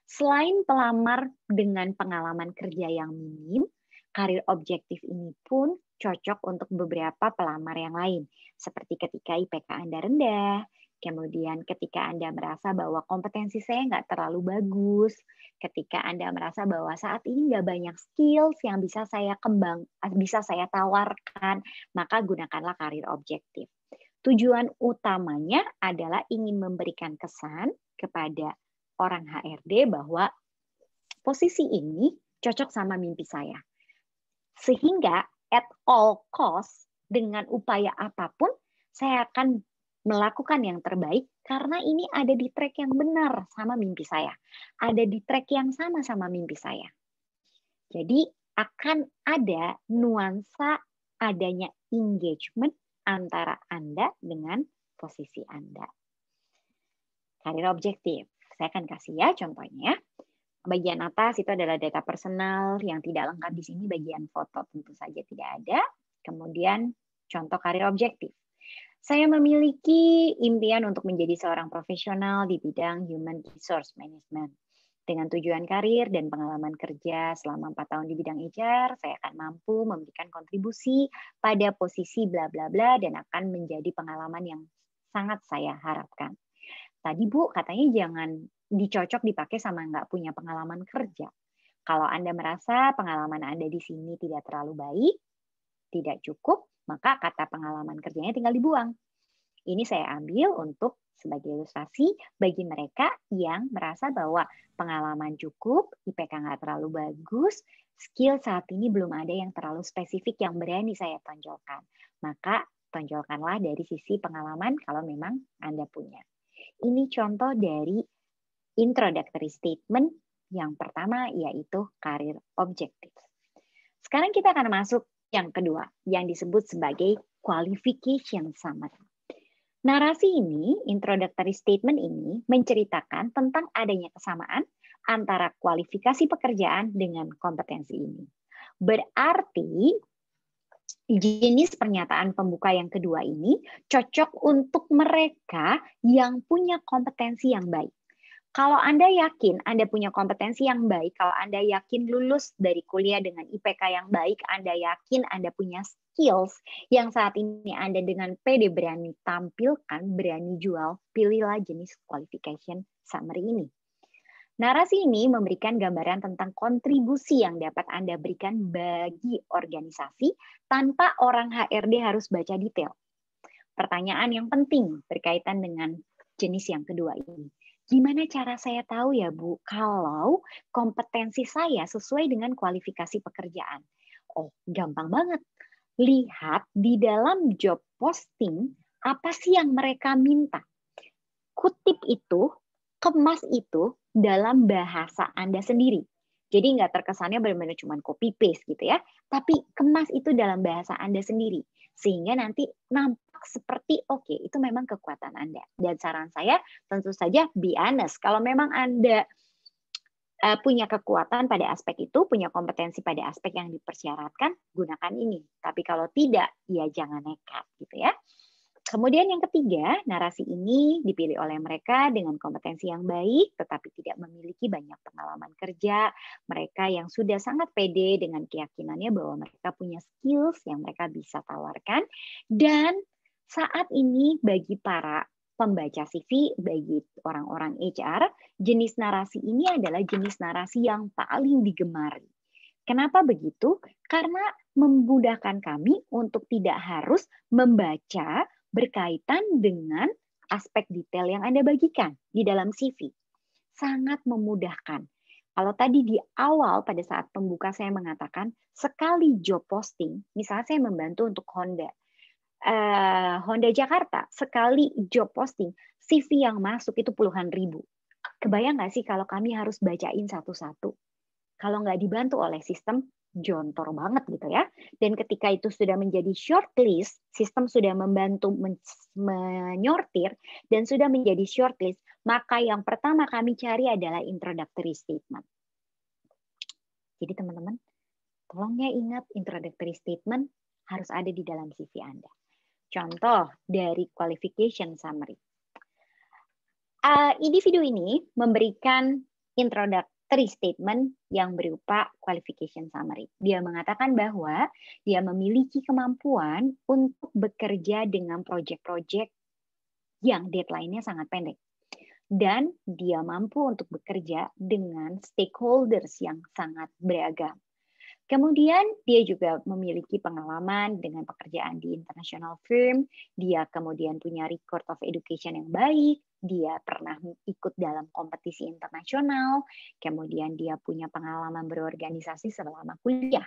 Selain pelamar dengan pengalaman kerja yang minim, karir objektif ini pun cocok untuk beberapa pelamar yang lain. Seperti ketika IPK Anda rendah, kemudian ketika Anda merasa bahwa kompetensi saya nggak terlalu bagus, ketika Anda merasa bahwa saat ini nggak banyak skills yang bisa saya bisa saya tawarkan, maka gunakanlah karir objektif. Tujuan utamanya adalah ingin memberikan kesan kepada orang HRD bahwa posisi ini cocok sama mimpi saya. Sehingga at all cost, dengan upaya apapun, saya akan melakukan yang terbaik karena ini ada di track yang benar sama mimpi saya. Ada di track yang sama mimpi saya. Jadi akan ada nuansa adanya engagement antara Anda dengan posisi Anda. Karir objektif. Saya akan kasih ya contohnya. Bagian atas itu adalah data personal yang tidak lengkap di sini, bagian foto tentu saja tidak ada. Kemudian contoh karir objektif. Saya memiliki impian untuk menjadi seorang profesional di bidang human resource management. Dengan tujuan karir dan pengalaman kerja selama 4 tahun di bidang HR, saya akan mampu memberikan kontribusi pada posisi bla bla bla dan akan menjadi pengalaman yang sangat saya harapkan. Tadi Bu, katanya jangan dicocok dipakai sama nggak punya pengalaman kerja. Kalau Anda merasa pengalaman Anda di sini tidak terlalu baik, tidak cukup, maka kata pengalaman kerjanya tinggal dibuang. Ini saya ambil untuk sebagai ilustrasi bagi mereka yang merasa bahwa pengalaman cukup, IPK nggak terlalu bagus, skill saat ini belum ada yang terlalu spesifik yang berani saya tonjolkan. Maka tonjolkanlah dari sisi pengalaman kalau memang Anda punya. Ini contoh dari introductory statement yang pertama, yaitu karir objektif. Sekarang kita akan masuk yang kedua, yang disebut sebagai qualification summary. Narasi ini, introductory statement ini, menceritakan tentang adanya kesamaan antara kualifikasi pekerjaan dengan kompetensi ini. Berarti, jenis pernyataan pembuka yang kedua ini cocok untuk mereka yang punya kompetensi yang baik. Kalau Anda yakin Anda punya kompetensi yang baik, kalau Anda yakin lulus dari kuliah dengan IPK yang baik, Anda yakin Anda punya skills yang saat ini Anda dengan pede berani tampilkan, berani jual, pilihlah jenis qualification summary ini. Narasi ini memberikan gambaran tentang kontribusi yang dapat Anda berikan bagi organisasi tanpa orang HRD harus baca detail. Pertanyaan yang penting berkaitan dengan jenis yang kedua ini. Gimana cara saya tahu ya Bu, kalau kompetensi saya sesuai dengan kualifikasi pekerjaan? Oh, gampang banget. Lihat di dalam job posting, apa sih yang mereka minta? Kutip itu, kemas itu dalam bahasa Anda sendiri. Jadi nggak terkesannya benar-benar cuma copy paste gitu ya, tapi kemas itu dalam bahasa Anda sendiri. Sehingga nanti nampak seperti oke, itu memang kekuatan Anda. Dan saran saya tentu saja be honest. Kalau memang Anda punya kekuatan pada aspek itu, punya kompetensi pada aspek yang dipersyaratkan, gunakan ini. Tapi kalau tidak, ya jangan nekat gitu ya. Kemudian yang ketiga, narasi ini dipilih oleh mereka dengan kompetensi yang baik, tetapi tidak memiliki banyak pengalaman kerja. Mereka yang sudah sangat pede dengan keyakinannya bahwa mereka punya skills yang mereka bisa tawarkan. Dan saat ini bagi para pembaca CV, bagi orang-orang HR, jenis narasi ini adalah jenis narasi yang paling digemari. Kenapa begitu? Karena memudahkan kami untuk tidak harus membaca berkaitan dengan aspek detail yang Anda bagikan di dalam CV. Sangat memudahkan. Kalau tadi di awal pada saat pembuka saya mengatakan sekali job posting, misalnya saya membantu untuk Honda Jakarta, sekali job posting, CV yang masuk itu puluhan ribu. Kebayang nggak sih kalau kami harus bacain satu-satu? Kalau nggak dibantu oleh sistem, jontor banget gitu ya. Dan ketika itu sudah menjadi shortlist, sistem sudah membantu menyortir dan sudah menjadi shortlist, maka yang pertama kami cari adalah introductory statement. Jadi teman-teman, tolong ya ingat introductory statement harus ada di dalam CV Anda. Contoh dari qualification summary. Individu ini memberikan introductory statement yang berupa qualification summary. Dia mengatakan bahwa dia memiliki kemampuan untuk bekerja dengan proyek-proyek yang deadline-nya sangat pendek. Dan dia mampu untuk bekerja dengan stakeholders yang sangat beragam. Kemudian dia juga memiliki pengalaman dengan pekerjaan di international firm, dia kemudian punya record of education yang baik, dia pernah ikut dalam kompetisi internasional, kemudian dia punya pengalaman berorganisasi selama kuliah.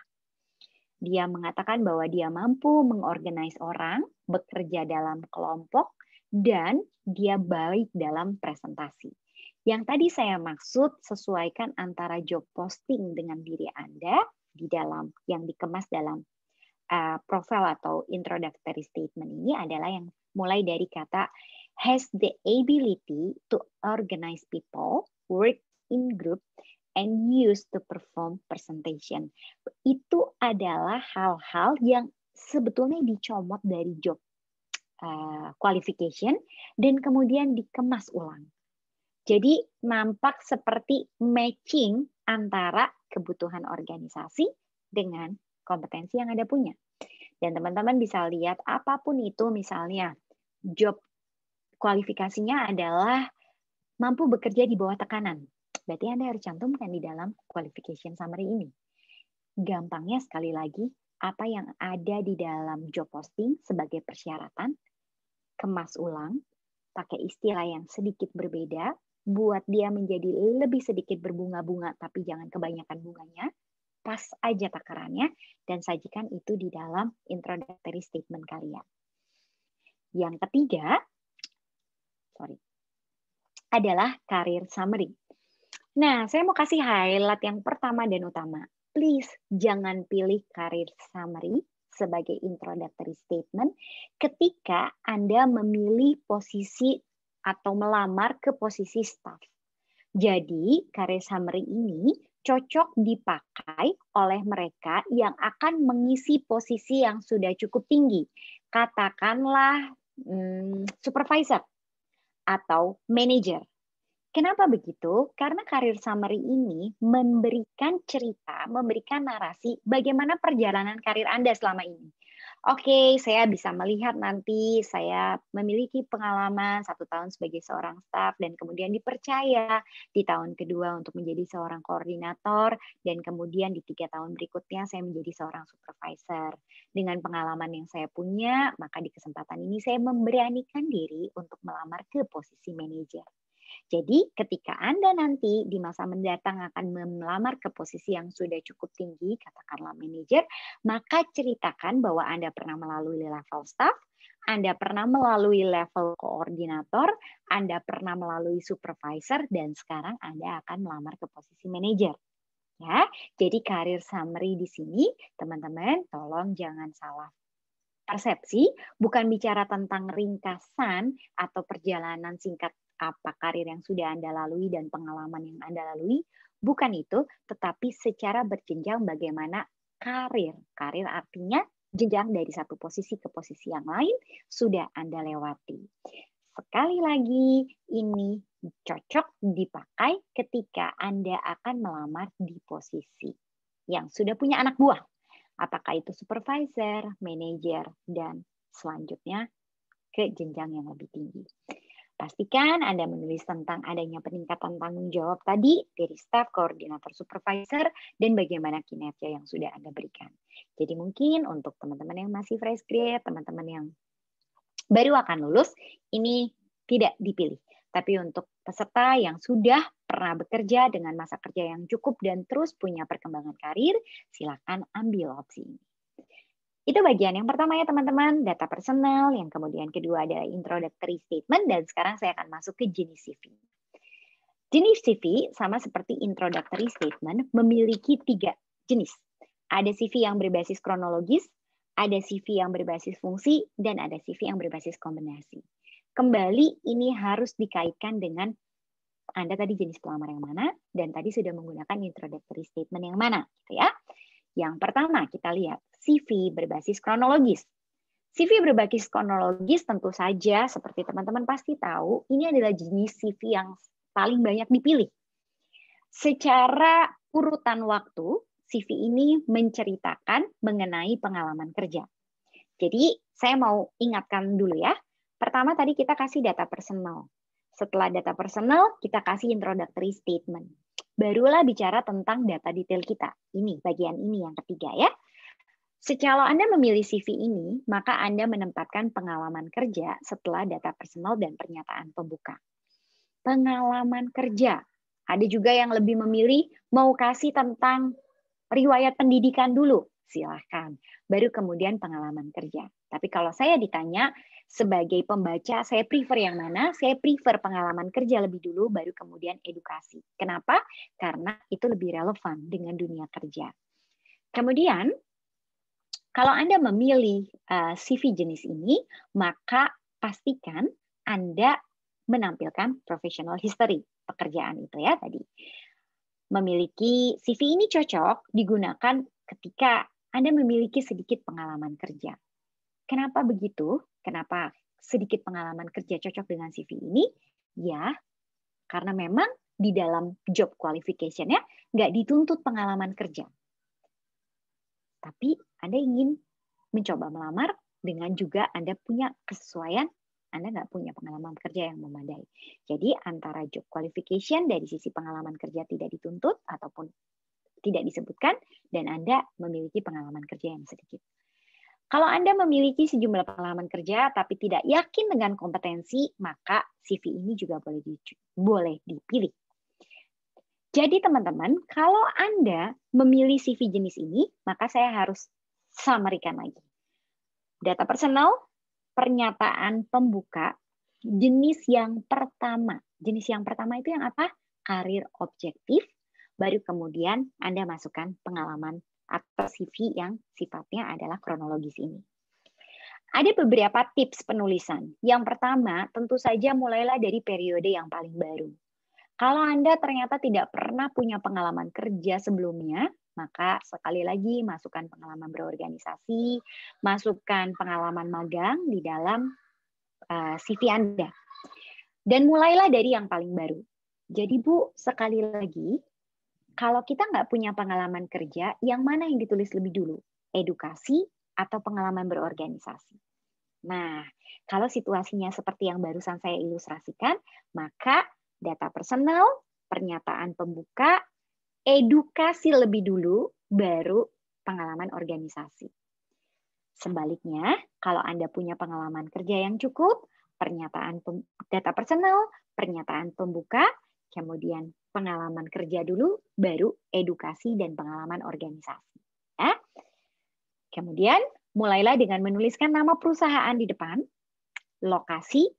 Dia mengatakan bahwa dia mampu mengorganize orang, bekerja dalam kelompok, dan dia baik dalam presentasi. Yang tadi saya maksud sesuaikan antara job posting dengan diri Anda di dalam yang dikemas dalam profil atau introductory statement ini adalah yang mulai dari kata has the ability to organize people, work in group, and use to perform presentation. Itu adalah hal-hal yang sebetulnya dicomot dari job qualification dan kemudian dikemas ulang. Jadi nampak seperti matching antara kebutuhan organisasi dengan kompetensi yang Anda punya. Dan teman-teman bisa lihat apapun itu, misalnya job kualifikasinya adalah mampu bekerja di bawah tekanan. Berarti Anda harus cantumkan di dalam qualification summary ini. Gampangnya sekali lagi, apa yang ada di dalam job posting sebagai persyaratan, kemas ulang, pakai istilah yang sedikit berbeda, buat dia menjadi lebih sedikit berbunga-bunga, tapi jangan kebanyakan bunganya, pas aja takarannya, dan sajikan itu di dalam introductory statement kalian. Yang ketiga, adalah career summary. Nah, saya mau kasih highlight yang pertama dan utama. Please, jangan pilih career summary sebagai introductory statement ketika Anda memilih posisi atau melamar ke posisi staff. Jadi, career summary ini cocok dipakai oleh mereka yang akan mengisi posisi yang sudah cukup tinggi. Katakanlah supervisor atau manager. Kenapa begitu? Karena career summary ini memberikan cerita, memberikan narasi bagaimana perjalanan karir Anda selama ini. Oke, saya bisa melihat nanti saya memiliki pengalaman 1 tahun sebagai seorang staf dan kemudian dipercaya di tahun kedua untuk menjadi seorang koordinator dan kemudian di 3 tahun berikutnya saya menjadi seorang supervisor. Dengan pengalaman yang saya punya, maka di kesempatan ini saya memberanikan diri untuk melamar ke posisi manajer. Jadi ketika Anda nanti di masa mendatang akan melamar ke posisi yang sudah cukup tinggi, katakanlah manajer, maka ceritakan bahwa Anda pernah melalui level staff, Anda pernah melalui level koordinator, Anda pernah melalui supervisor, dan sekarang Anda akan melamar ke posisi manajer. Ya, jadi career summary di sini, teman-teman, tolong jangan salah persepsi, bukan bicara tentang ringkasan atau perjalanan singkat apa karir yang sudah Anda lalui dan pengalaman yang Anda lalui, bukan itu, tetapi secara berjenjang bagaimana karir. Karir artinya jenjang dari satu posisi ke posisi yang lain sudah Anda lewati. Sekali lagi, ini cocok dipakai ketika Anda akan melamar di posisi yang sudah punya anak buah. Apakah itu supervisor, manajer, dan selanjutnya ke jenjang yang lebih tinggi. Pastikan Anda menulis tentang adanya peningkatan tanggung jawab tadi dari staf, koordinator, supervisor, dan bagaimana kinerja yang sudah Anda berikan. Jadi mungkin untuk teman-teman yang masih fresh grade, teman-teman yang baru akan lulus, ini tidak dipilih. Tapi untuk peserta yang sudah pernah bekerja dengan masa kerja yang cukup dan terus punya perkembangan karir, silakan ambil opsi ini. Itu bagian yang pertama ya teman-teman, data personal. Yang kemudian kedua adalah introductory statement. Dan sekarang saya akan masuk ke jenis CV. Jenis CV sama seperti introductory statement memiliki 3 jenis. Ada CV yang berbasis kronologis, ada CV yang berbasis fungsi, dan ada CV yang berbasis kombinasi. Kembali ini harus dikaitkan dengan Anda tadi jenis pelamar yang mana, dan tadi sudah menggunakan introductory statement yang mana. Gitu ya. Yang pertama kita lihat CV berbasis kronologis. CV berbasis kronologis tentu saja seperti teman-teman pasti tahu, ini adalah jenis CV yang paling banyak dipilih. Secara urutan waktu, CV ini menceritakan mengenai pengalaman kerja. Jadi saya mau ingatkan dulu ya. Pertama tadi kita kasih data personal. Setelah data personal, kita kasih introductory statement. Barulah bicara tentang data detail kita. Ini bagian ini yang ketiga ya. Secara Anda memilih CV ini, maka Anda menempatkan pengalaman kerja setelah data personal dan pernyataan pembuka. Pengalaman kerja. Ada juga yang lebih memilih mau kasih tentang riwayat pendidikan dulu. Silahkan. Baru kemudian pengalaman kerja. Tapi kalau saya ditanya, sebagai pembaca, saya prefer yang mana? Saya prefer pengalaman kerja lebih dulu, baru kemudian edukasi. Kenapa? Karena itu lebih relevan dengan dunia kerja. Kemudian, kalau Anda memilih CV jenis ini, maka pastikan Anda menampilkan professional history pekerjaan itu ya tadi. Memiliki CV ini cocok digunakan ketika Anda memiliki sedikit pengalaman kerja. Kenapa begitu? Kenapa sedikit pengalaman kerja cocok dengan CV ini? Ya, karena memang di dalam job qualification-nya nggak dituntut pengalaman kerja. Tapi Anda ingin mencoba melamar dengan juga Anda punya kesesuaian, Anda nggak punya pengalaman kerja yang memadai. Jadi antara job qualification dari sisi pengalaman kerja tidak dituntut ataupun tidak disebutkan, dan Anda memiliki pengalaman kerja yang sedikit. Kalau Anda memiliki sejumlah pengalaman kerja tapi tidak yakin dengan kompetensi, maka CV ini juga boleh dipilih. Jadi teman-teman, kalau Anda memilih CV jenis ini, maka saya harus summary-kan lagi. Data personal, pernyataan pembuka, jenis yang pertama. Jenis yang pertama itu yang apa? Karir objektif, baru kemudian Anda masukkan pengalaman atau CV yang sifatnya adalah kronologis ini. Ada beberapa tips penulisan. Yang pertama, tentu saja mulailah dari periode yang paling baru. Kalau Anda ternyata tidak pernah punya pengalaman kerja sebelumnya, maka sekali lagi masukkan pengalaman berorganisasi, masukkan pengalaman magang di dalam CV Anda. Dan mulailah dari yang paling baru. Jadi Bu, sekali lagi, kalau kita nggak punya pengalaman kerja, yang mana yang ditulis lebih dulu? Edukasi atau pengalaman berorganisasi? Nah, kalau situasinya seperti yang barusan saya ilustrasikan, maka data personal, pernyataan pembuka, edukasi lebih dulu, baru pengalaman organisasi. Sebaliknya, kalau Anda punya pengalaman kerja yang cukup, pernyataan data personal, pernyataan pembuka, kemudian pengalaman kerja dulu, baru edukasi dan pengalaman organisasi. Ya. Kemudian, mulailah dengan menuliskan nama perusahaan di depan, lokasi,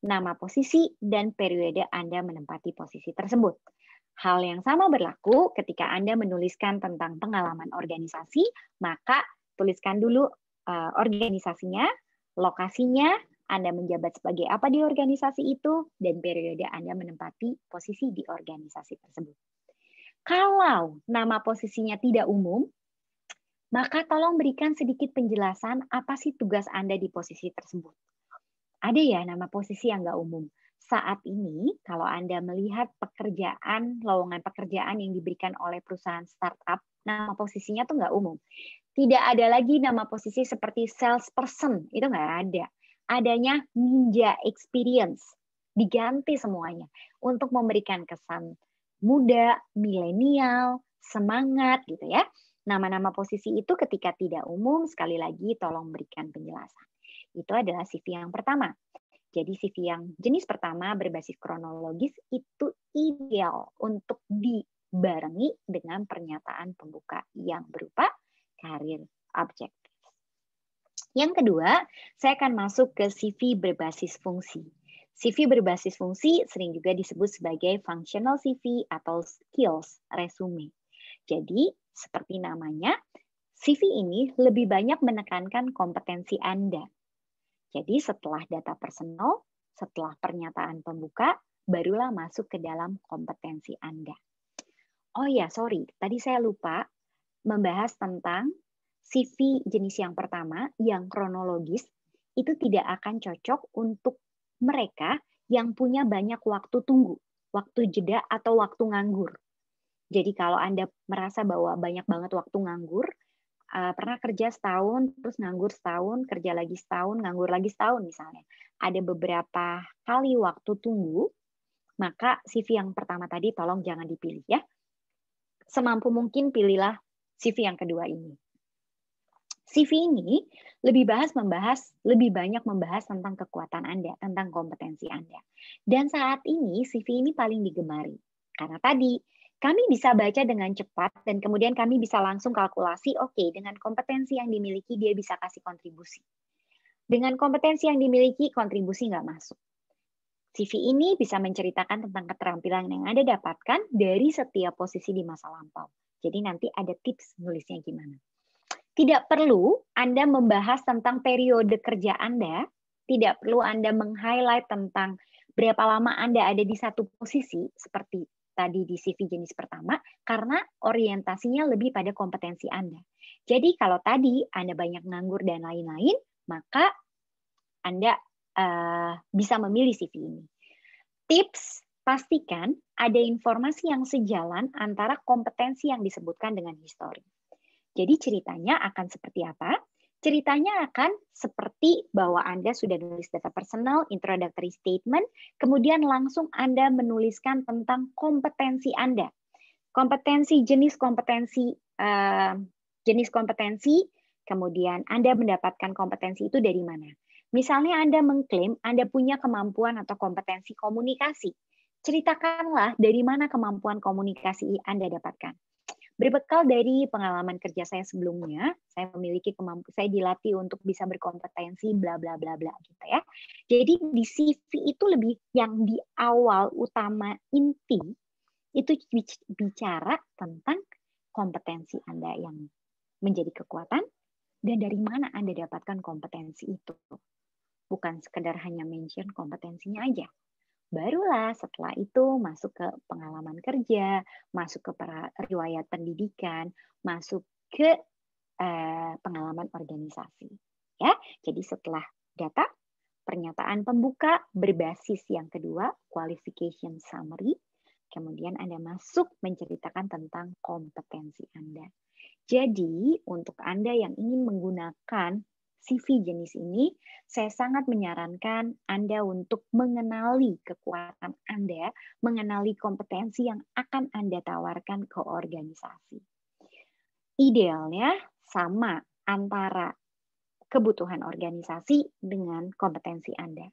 nama posisi, dan periode Anda menempati posisi tersebut. Hal yang sama berlaku ketika Anda menuliskan tentang pengalaman organisasi, maka tuliskan dulu organisasinya, lokasinya, Anda menjabat sebagai apa di organisasi itu, dan periode Anda menempati posisi di organisasi tersebut. Kalau nama posisinya tidak umum, maka tolong berikan sedikit penjelasan apa sih tugas Anda di posisi tersebut. Ada ya nama posisi yang nggak umum. Saat ini, kalau Anda melihat lowongan pekerjaan yang diberikan oleh perusahaan startup, nama posisinya tuh nggak umum. Tidak ada lagi nama posisi seperti salesperson, itu nggak ada. Adanya ninja experience, diganti semuanya untuk memberikan kesan muda, milenial, semangat gitu ya. Nama-nama posisi itu ketika tidak umum, sekali lagi tolong berikan penjelasan. Itu adalah CV yang pertama. Jadi CV yang jenis pertama berbasis kronologis itu ideal untuk dibarengi dengan pernyataan pembuka yang berupa karir objektif. Yang kedua, saya akan masuk ke CV berbasis fungsi. CV berbasis fungsi sering juga disebut sebagai functional CV atau skills resume. Jadi, seperti namanya, CV ini lebih banyak menekankan kompetensi Anda. Jadi setelah data personal, setelah pernyataan pembuka, barulah masuk ke dalam kompetensi Anda. Oh ya, sorry, tadi saya lupa membahas tentang CV jenis yang pertama, yang kronologis, itu tidak akan cocok untuk mereka yang punya banyak waktu tunggu, waktu jeda atau waktu nganggur. Jadi kalau Anda merasa bahwa banyak banget waktu nganggur, pernah kerja setahun, terus nganggur setahun, kerja lagi setahun, nganggur lagi setahun misalnya. Ada beberapa kali waktu tunggu, maka CV yang pertama tadi tolong jangan dipilih ya. Semampu mungkin pilihlah CV yang kedua ini. CV ini lebih banyak membahas tentang kekuatan Anda, tentang kompetensi Anda. Dan saat ini CV ini paling digemari. Karena tadi kami bisa baca dengan cepat dan kemudian kami bisa langsung kalkulasi, oke, dengan kompetensi yang dimiliki dia bisa kasih kontribusi. Dengan kompetensi yang dimiliki, kontribusi nggak masuk. CV ini bisa menceritakan tentang keterampilan yang Anda dapatkan dari setiap posisi di masa lampau. Jadi nanti ada tips nulisnya gimana. Tidak perlu Anda membahas tentang periode kerja Anda, tidak perlu Anda meng-highlight tentang berapa lama Anda ada di satu posisi, seperti tadi di CV jenis pertama, karena orientasinya lebih pada kompetensi Anda. Jadi kalau tadi Anda banyak nganggur dan lain-lain, maka Anda bisa memilih CV ini. Tips, pastikan ada informasi yang sejalan antara kompetensi yang disebutkan dengan histori. Jadi ceritanya akan seperti apa? Ceritanya akan seperti bahwa Anda sudah nulis data personal, introductory statement, kemudian langsung Anda menuliskan tentang kompetensi Anda. Jenis kompetensi, kemudian Anda mendapatkan kompetensi itu dari mana. Misalnya Anda mengklaim Anda punya kemampuan atau kompetensi komunikasi. Ceritakanlah dari mana kemampuan komunikasi Anda dapatkan. Berbekal dari pengalaman kerja saya sebelumnya, saya dilatih untuk bisa berkompetensi bla bla bla bla gitu ya. Jadi di CV itu lebih yang di awal utama inti itu bicara tentang kompetensi Anda yang menjadi kekuatan dan dari mana Anda dapatkan kompetensi itu. Bukan sekedar hanya mention kompetensinya aja. Barulah setelah itu masuk ke pengalaman kerja, masuk ke riwayat pendidikan, masuk ke pengalaman organisasi. Ya, jadi setelah data, pernyataan pembuka berbasis yang kedua, qualification summary, kemudian Anda masuk menceritakan tentang kompetensi Anda. Jadi, untuk Anda yang ingin menggunakan CV jenis ini, saya sangat menyarankan Anda untuk mengenali kekuatan Anda, mengenali kompetensi yang akan Anda tawarkan ke organisasi. Idealnya sama antara kebutuhan organisasi dengan kompetensi Anda.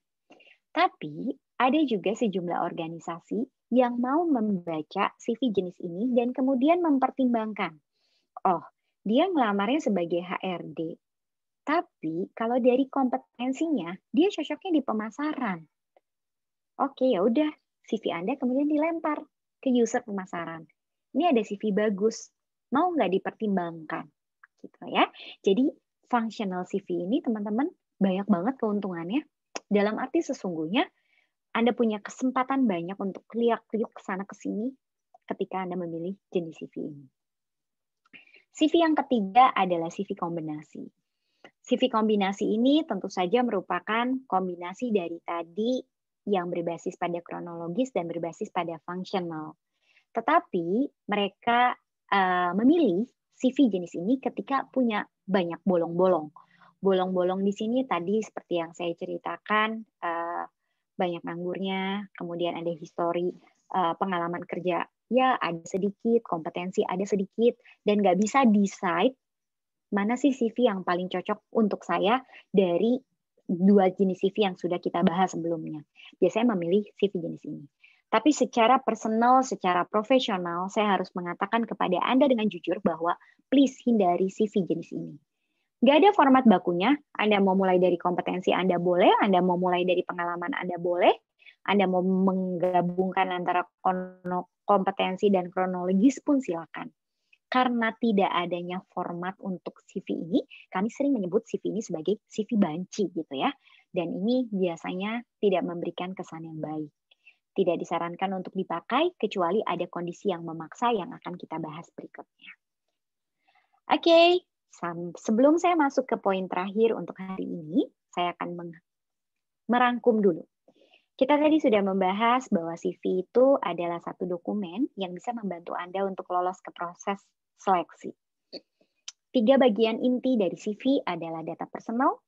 Tapi ada juga sejumlah organisasi yang mau membaca CV jenis ini dan kemudian mempertimbangkan, oh, dia ngelamarnya sebagai HRD, tapi kalau dari kompetensinya, dia cocoknya di pemasaran. Oke, ya udah, CV Anda kemudian dilempar ke user pemasaran. Ini ada CV bagus, mau nggak dipertimbangkan? Gitu ya. Jadi functional CV ini teman-teman banyak banget keuntungannya. Dalam arti sesungguhnya Anda punya kesempatan banyak untuk liak-liuk ke sana ke sini ketika Anda memilih jenis CV ini. CV yang ketiga adalah CV kombinasi. CV kombinasi ini tentu saja merupakan kombinasi dari tadi yang berbasis pada kronologis dan berbasis pada fungsional. Tetapi mereka memilih CV jenis ini ketika punya banyak bolong-bolong. Bolong-bolong di sini tadi seperti yang saya ceritakan, banyak nganggurnya, kemudian ada histori pengalaman kerja, ya ada sedikit, kompetensi ada sedikit, dan nggak bisa decide mana sih CV yang paling cocok untuk saya dari dua jenis CV yang sudah kita bahas sebelumnya. Biasanya memilih CV jenis ini. Tapi secara personal, secara profesional, saya harus mengatakan kepada Anda dengan jujur bahwa please hindari CV jenis ini. Nggak ada format bakunya, Anda mau mulai dari kompetensi Anda boleh, Anda mau mulai dari pengalaman Anda boleh, Anda mau menggabungkan antara kompetensi dan kronologis pun silakan. Karena tidak adanya format untuk CV ini, kami sering menyebut CV ini sebagai CV banci gitu ya. Dan ini biasanya tidak memberikan kesan yang baik. Tidak disarankan untuk dipakai kecuali ada kondisi yang memaksa yang akan kita bahas berikutnya. Oke, sebelum saya masuk ke poin terakhir untuk hari ini, saya akan merangkum dulu. Kita tadi sudah membahas bahwa CV itu adalah satu dokumen yang bisa membantu Anda untuk lolos ke proses seleksi. 3 bagian inti dari CV adalah data personal,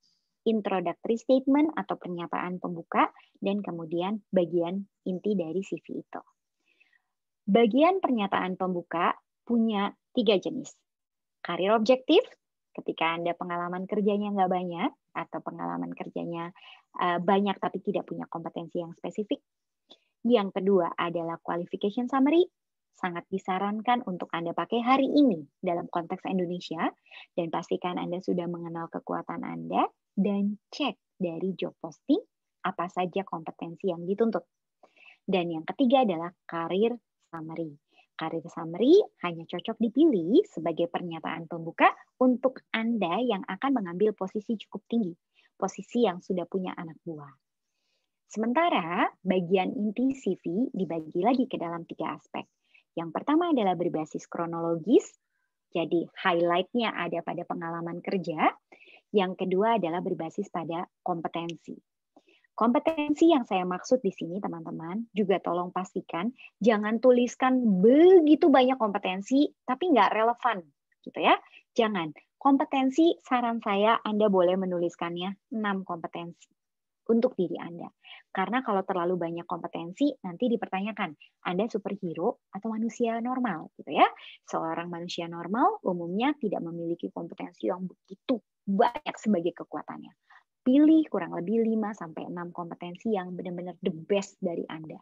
introductory statement atau pernyataan pembuka, dan kemudian bagian inti dari CV itu. Bagian pernyataan pembuka punya 3 jenis. Karir objektif, ketika Anda pengalaman kerjanya nggak banyak, atau pengalaman kerjanya banyak tapi tidak punya kompetensi yang spesifik. Yang kedua adalah qualification summary, sangat disarankan untuk Anda pakai hari ini dalam konteks Indonesia, dan pastikan Anda sudah mengenal kekuatan Anda, dan cek dari job posting apa saja kompetensi yang dituntut. Dan yang ketiga adalah karir summary. Karir summary hanya cocok dipilih sebagai pernyataan pembuka untuk Anda yang akan mengambil posisi cukup tinggi, posisi yang sudah punya anak buah. Sementara bagian inti CV dibagi lagi ke dalam 3 aspek. Yang pertama adalah berbasis kronologis, jadi highlight-nya ada pada pengalaman kerja. Yang kedua adalah berbasis pada kompetensi. Kompetensi yang saya maksud di sini, teman-teman, juga tolong pastikan jangan tuliskan begitu banyak kompetensi tapi nggak relevan, gitu ya. Jangan. Kompetensi, saran saya Anda boleh menuliskannya 6 kompetensi untuk diri Anda. Karena kalau terlalu banyak kompetensi, nanti dipertanyakan, Anda superhero atau manusia normal, gitu ya. Seorang manusia normal umumnya tidak memiliki kompetensi yang begitu banyak sebagai kekuatannya. Pilih kurang lebih 5-6 kompetensi yang benar-benar the best dari Anda.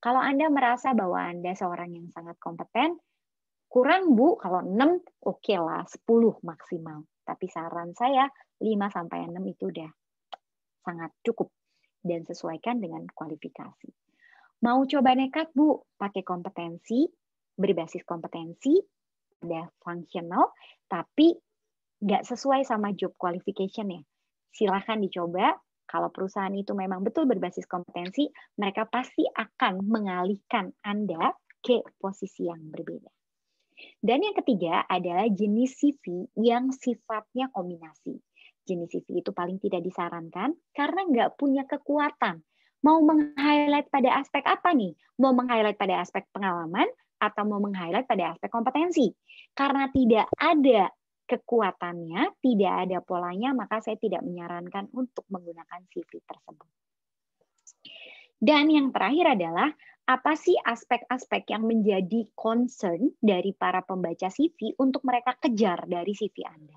Kalau Anda merasa bahwa Anda seorang yang sangat kompeten, kurang Bu, kalau 6 oke lah, 10 maksimal. Tapi saran saya 5-6 itu udah sangat cukup dan sesuaikan dengan kualifikasi. Mau coba nekat Bu, pakai kompetensi, berbasis kompetensi, ada functional, tapi nggak sesuai sama job qualification ya. Silahkan dicoba. Kalau perusahaan itu memang betul berbasis kompetensi, mereka pasti akan mengalihkan Anda ke posisi yang berbeda. Dan yang ketiga adalah jenis CV yang sifatnya kombinasi. Jenis CV itu paling tidak disarankan karena nggak punya kekuatan. Mau meng-highlight pada aspek apa nih? Mau meng-highlight pada aspek pengalaman atau mau meng-highlight pada aspek kompetensi? Karena tidak ada kekuatannya, tidak ada polanya, maka saya tidak menyarankan untuk menggunakan CV tersebut. Dan yang terakhir adalah, apa sih aspek-aspek yang menjadi concern dari para pembaca CV untuk mereka kejar dari CV Anda?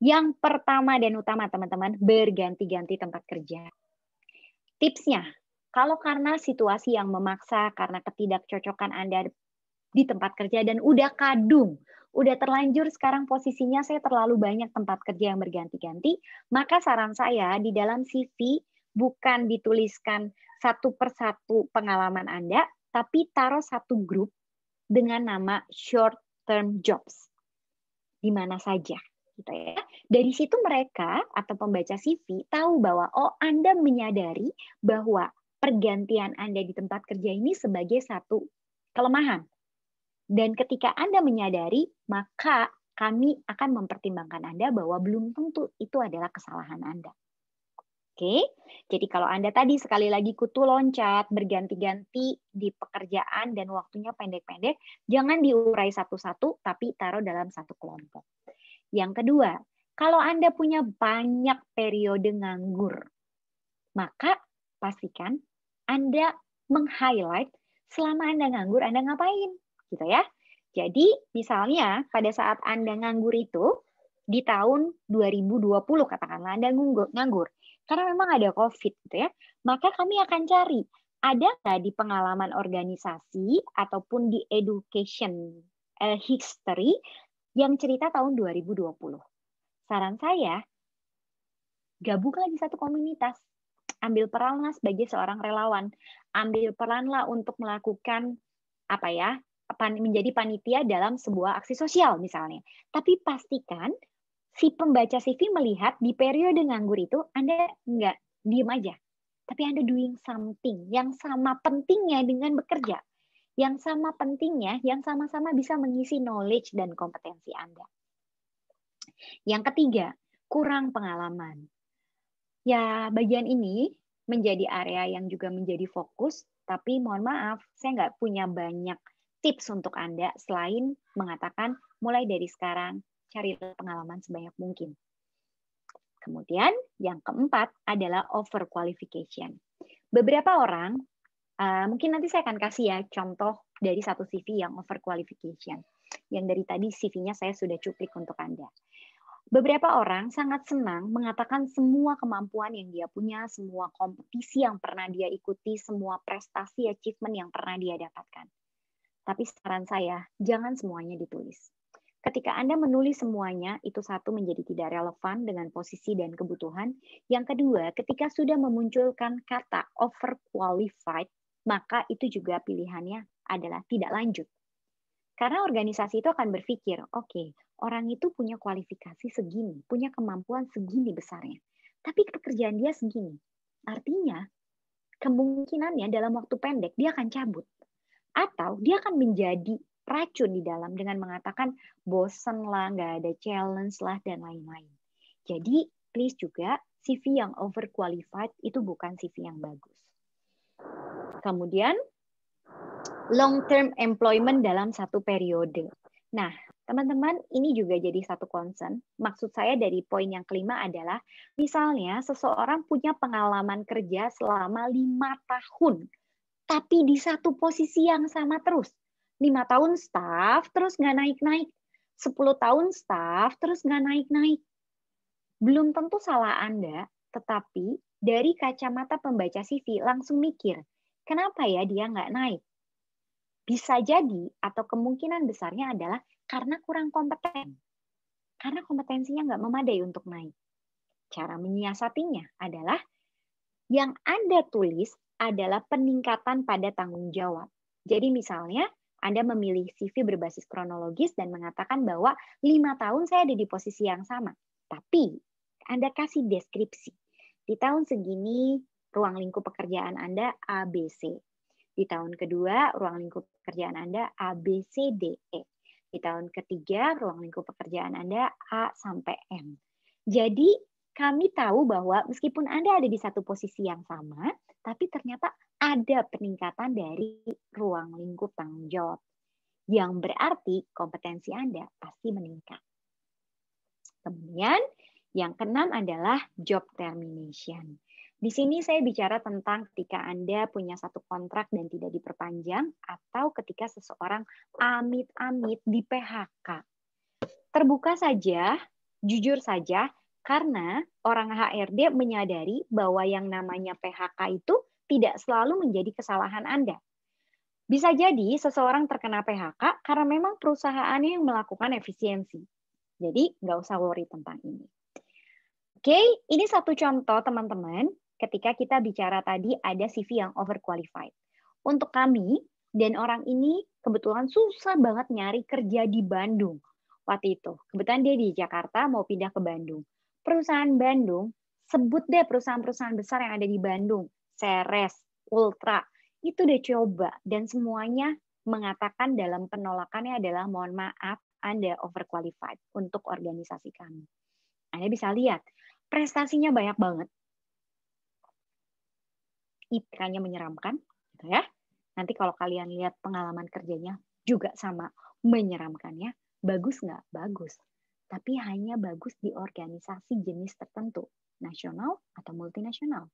Yang pertama dan utama, teman-teman, berganti-ganti tempat kerja. Tipsnya, kalau karena situasi yang memaksa, karena ketidakcocokan Anda di tempat kerja dan udah kadung, udah terlanjur sekarang posisinya saya terlalu banyak tempat kerja yang berganti-ganti, maka saran saya di dalam CV bukan dituliskan satu persatu pengalaman Anda, tapi taruh satu grup dengan nama short term jobs. Di mana saja. Gitu ya. Dari situ mereka atau pembaca CV tahu bahwa Anda menyadari bahwa pergantian Anda di tempat kerja ini sebagai satu kelemahan. Dan ketika Anda menyadari, maka kami akan mempertimbangkan Anda bahwa belum tentu itu adalah kesalahan Anda. Oke, jadi kalau Anda tadi sekali lagi kutu loncat, berganti-ganti di pekerjaan dan waktunya pendek-pendek, jangan diurai satu-satu, tapi taruh dalam satu kelompok. Yang kedua, kalau Anda punya banyak periode nganggur, maka pastikan Anda meng-highlight selama Anda nganggur, Anda ngapain, gitu ya. Jadi, misalnya pada saat Anda nganggur itu, di tahun 2020 katakanlah Anda nganggur, karena memang ada COVID gitu ya, maka kami akan cari, ada nggak di pengalaman organisasi ataupun di education history yang cerita tahun 2020. Saran saya, gabunglah di satu komunitas. Ambil peranlah sebagai seorang relawan. Ambil peranlah untuk melakukan menjadi panitia dalam sebuah aksi sosial misalnya. Tapi pastikan si pembaca CV melihat di periode nganggur itu Anda nggak diem aja, tapi Anda doing something yang sama pentingnya dengan bekerja, yang sama pentingnya, yang sama-sama bisa mengisi knowledge dan kompetensi Anda. Yang ketiga, kurang pengalaman. Ya, bagian ini menjadi area yang juga menjadi fokus, tapi mohon maaf, saya nggak punya banyak tips untuk Anda selain mengatakan mulai dari sekarang, carilah pengalaman sebanyak mungkin. Kemudian yang keempat adalah overqualification. Beberapa orang, mungkin nanti saya akan kasih ya contoh dari satu CV yang overqualification. Yang dari tadi CV-nya saya sudah cuplik untuk Anda. Beberapa orang sangat senang mengatakan semua kemampuan yang dia punya, semua kompetisi yang pernah dia ikuti, semua prestasi, achievement yang pernah dia dapatkan. Tapi saran saya, jangan semuanya ditulis. Ketika Anda menulis semuanya, itu satu menjadi tidak relevan dengan posisi dan kebutuhan. Yang kedua, ketika sudah memunculkan kata overqualified, maka itu juga pilihannya adalah tidak lanjut. Karena organisasi itu akan berpikir, oke, orang itu punya kualifikasi segini, punya kemampuan segini besarnya. Tapi pekerjaan dia segini. Artinya, kemungkinannya dalam waktu pendek dia akan cabut. Atau dia akan menjadi racun di dalam dengan mengatakan bosen lah, nggak ada challenge lah, dan lain-lain. Jadi, please juga CV yang overqualified itu bukan CV yang bagus. Kemudian, long-term employment dalam satu periode. Nah, teman-teman, ini juga jadi satu concern. Maksud saya dari poin yang kelima adalah, misalnya seseorang punya pengalaman kerja selama 5 tahun, tapi di satu posisi yang sama terus. 5 tahun staff, terus nggak naik-naik. 10 tahun staff, terus nggak naik-naik. Belum tentu salah Anda, tetapi dari kacamata pembaca CV langsung mikir, kenapa ya dia nggak naik? Bisa jadi, atau kemungkinan besarnya adalah karena kurang kompeten. Karena kompetensinya nggak memadai untuk naik. Cara menyiasatinya adalah yang Anda tulis adalah peningkatan pada tanggung jawab. Jadi misalnya, Anda memilih CV berbasis kronologis dan mengatakan bahwa 5 tahun saya ada di posisi yang sama. Tapi Anda kasih deskripsi. Di tahun segini, ruang lingkup pekerjaan Anda ABC. Di tahun kedua, ruang lingkup pekerjaan Anda A, B, C, D, E. Di tahun ketiga, ruang lingkup pekerjaan Anda A sampai M. Jadi, kami tahu bahwa meskipun Anda ada di satu posisi yang sama, tapi ternyata ada peningkatan dari ruang lingkup tanggung jawab. Yang berarti kompetensi Anda pasti meningkat. Kemudian, yang keenam adalah job termination. Di sini saya bicara tentang ketika Anda punya satu kontrak dan tidak diperpanjang, atau ketika seseorang amit-amit di PHK. Terbuka saja, jujur saja, karena orang HRD menyadari bahwa yang namanya PHK itu tidak selalu menjadi kesalahan Anda. Bisa jadi seseorang terkena PHK karena memang perusahaannya yang melakukan efisiensi. Jadi nggak usah worry tentang ini. Oke, ini satu contoh teman-teman ketika kita bicara tadi ada CV yang overqualified. Untuk kami dan orang ini kebetulan susah banget nyari kerja di Bandung waktu itu. Kebetulan dia di Jakarta mau pindah ke Bandung. Perusahaan Bandung, sebut deh perusahaan-perusahaan besar yang ada di Bandung, Ceres, Ultra, itu udah coba dan semuanya mengatakan dalam penolakannya adalah mohon maaf, Anda overqualified untuk organisasi kami. Anda bisa lihat, prestasinya banyak banget. IPK-nya menyeramkan, gitu ya. Nanti kalau kalian lihat pengalaman kerjanya juga sama menyeramkannya, bagus nggak? Bagus. Tapi hanya bagus di organisasi jenis tertentu, nasional atau multinasional.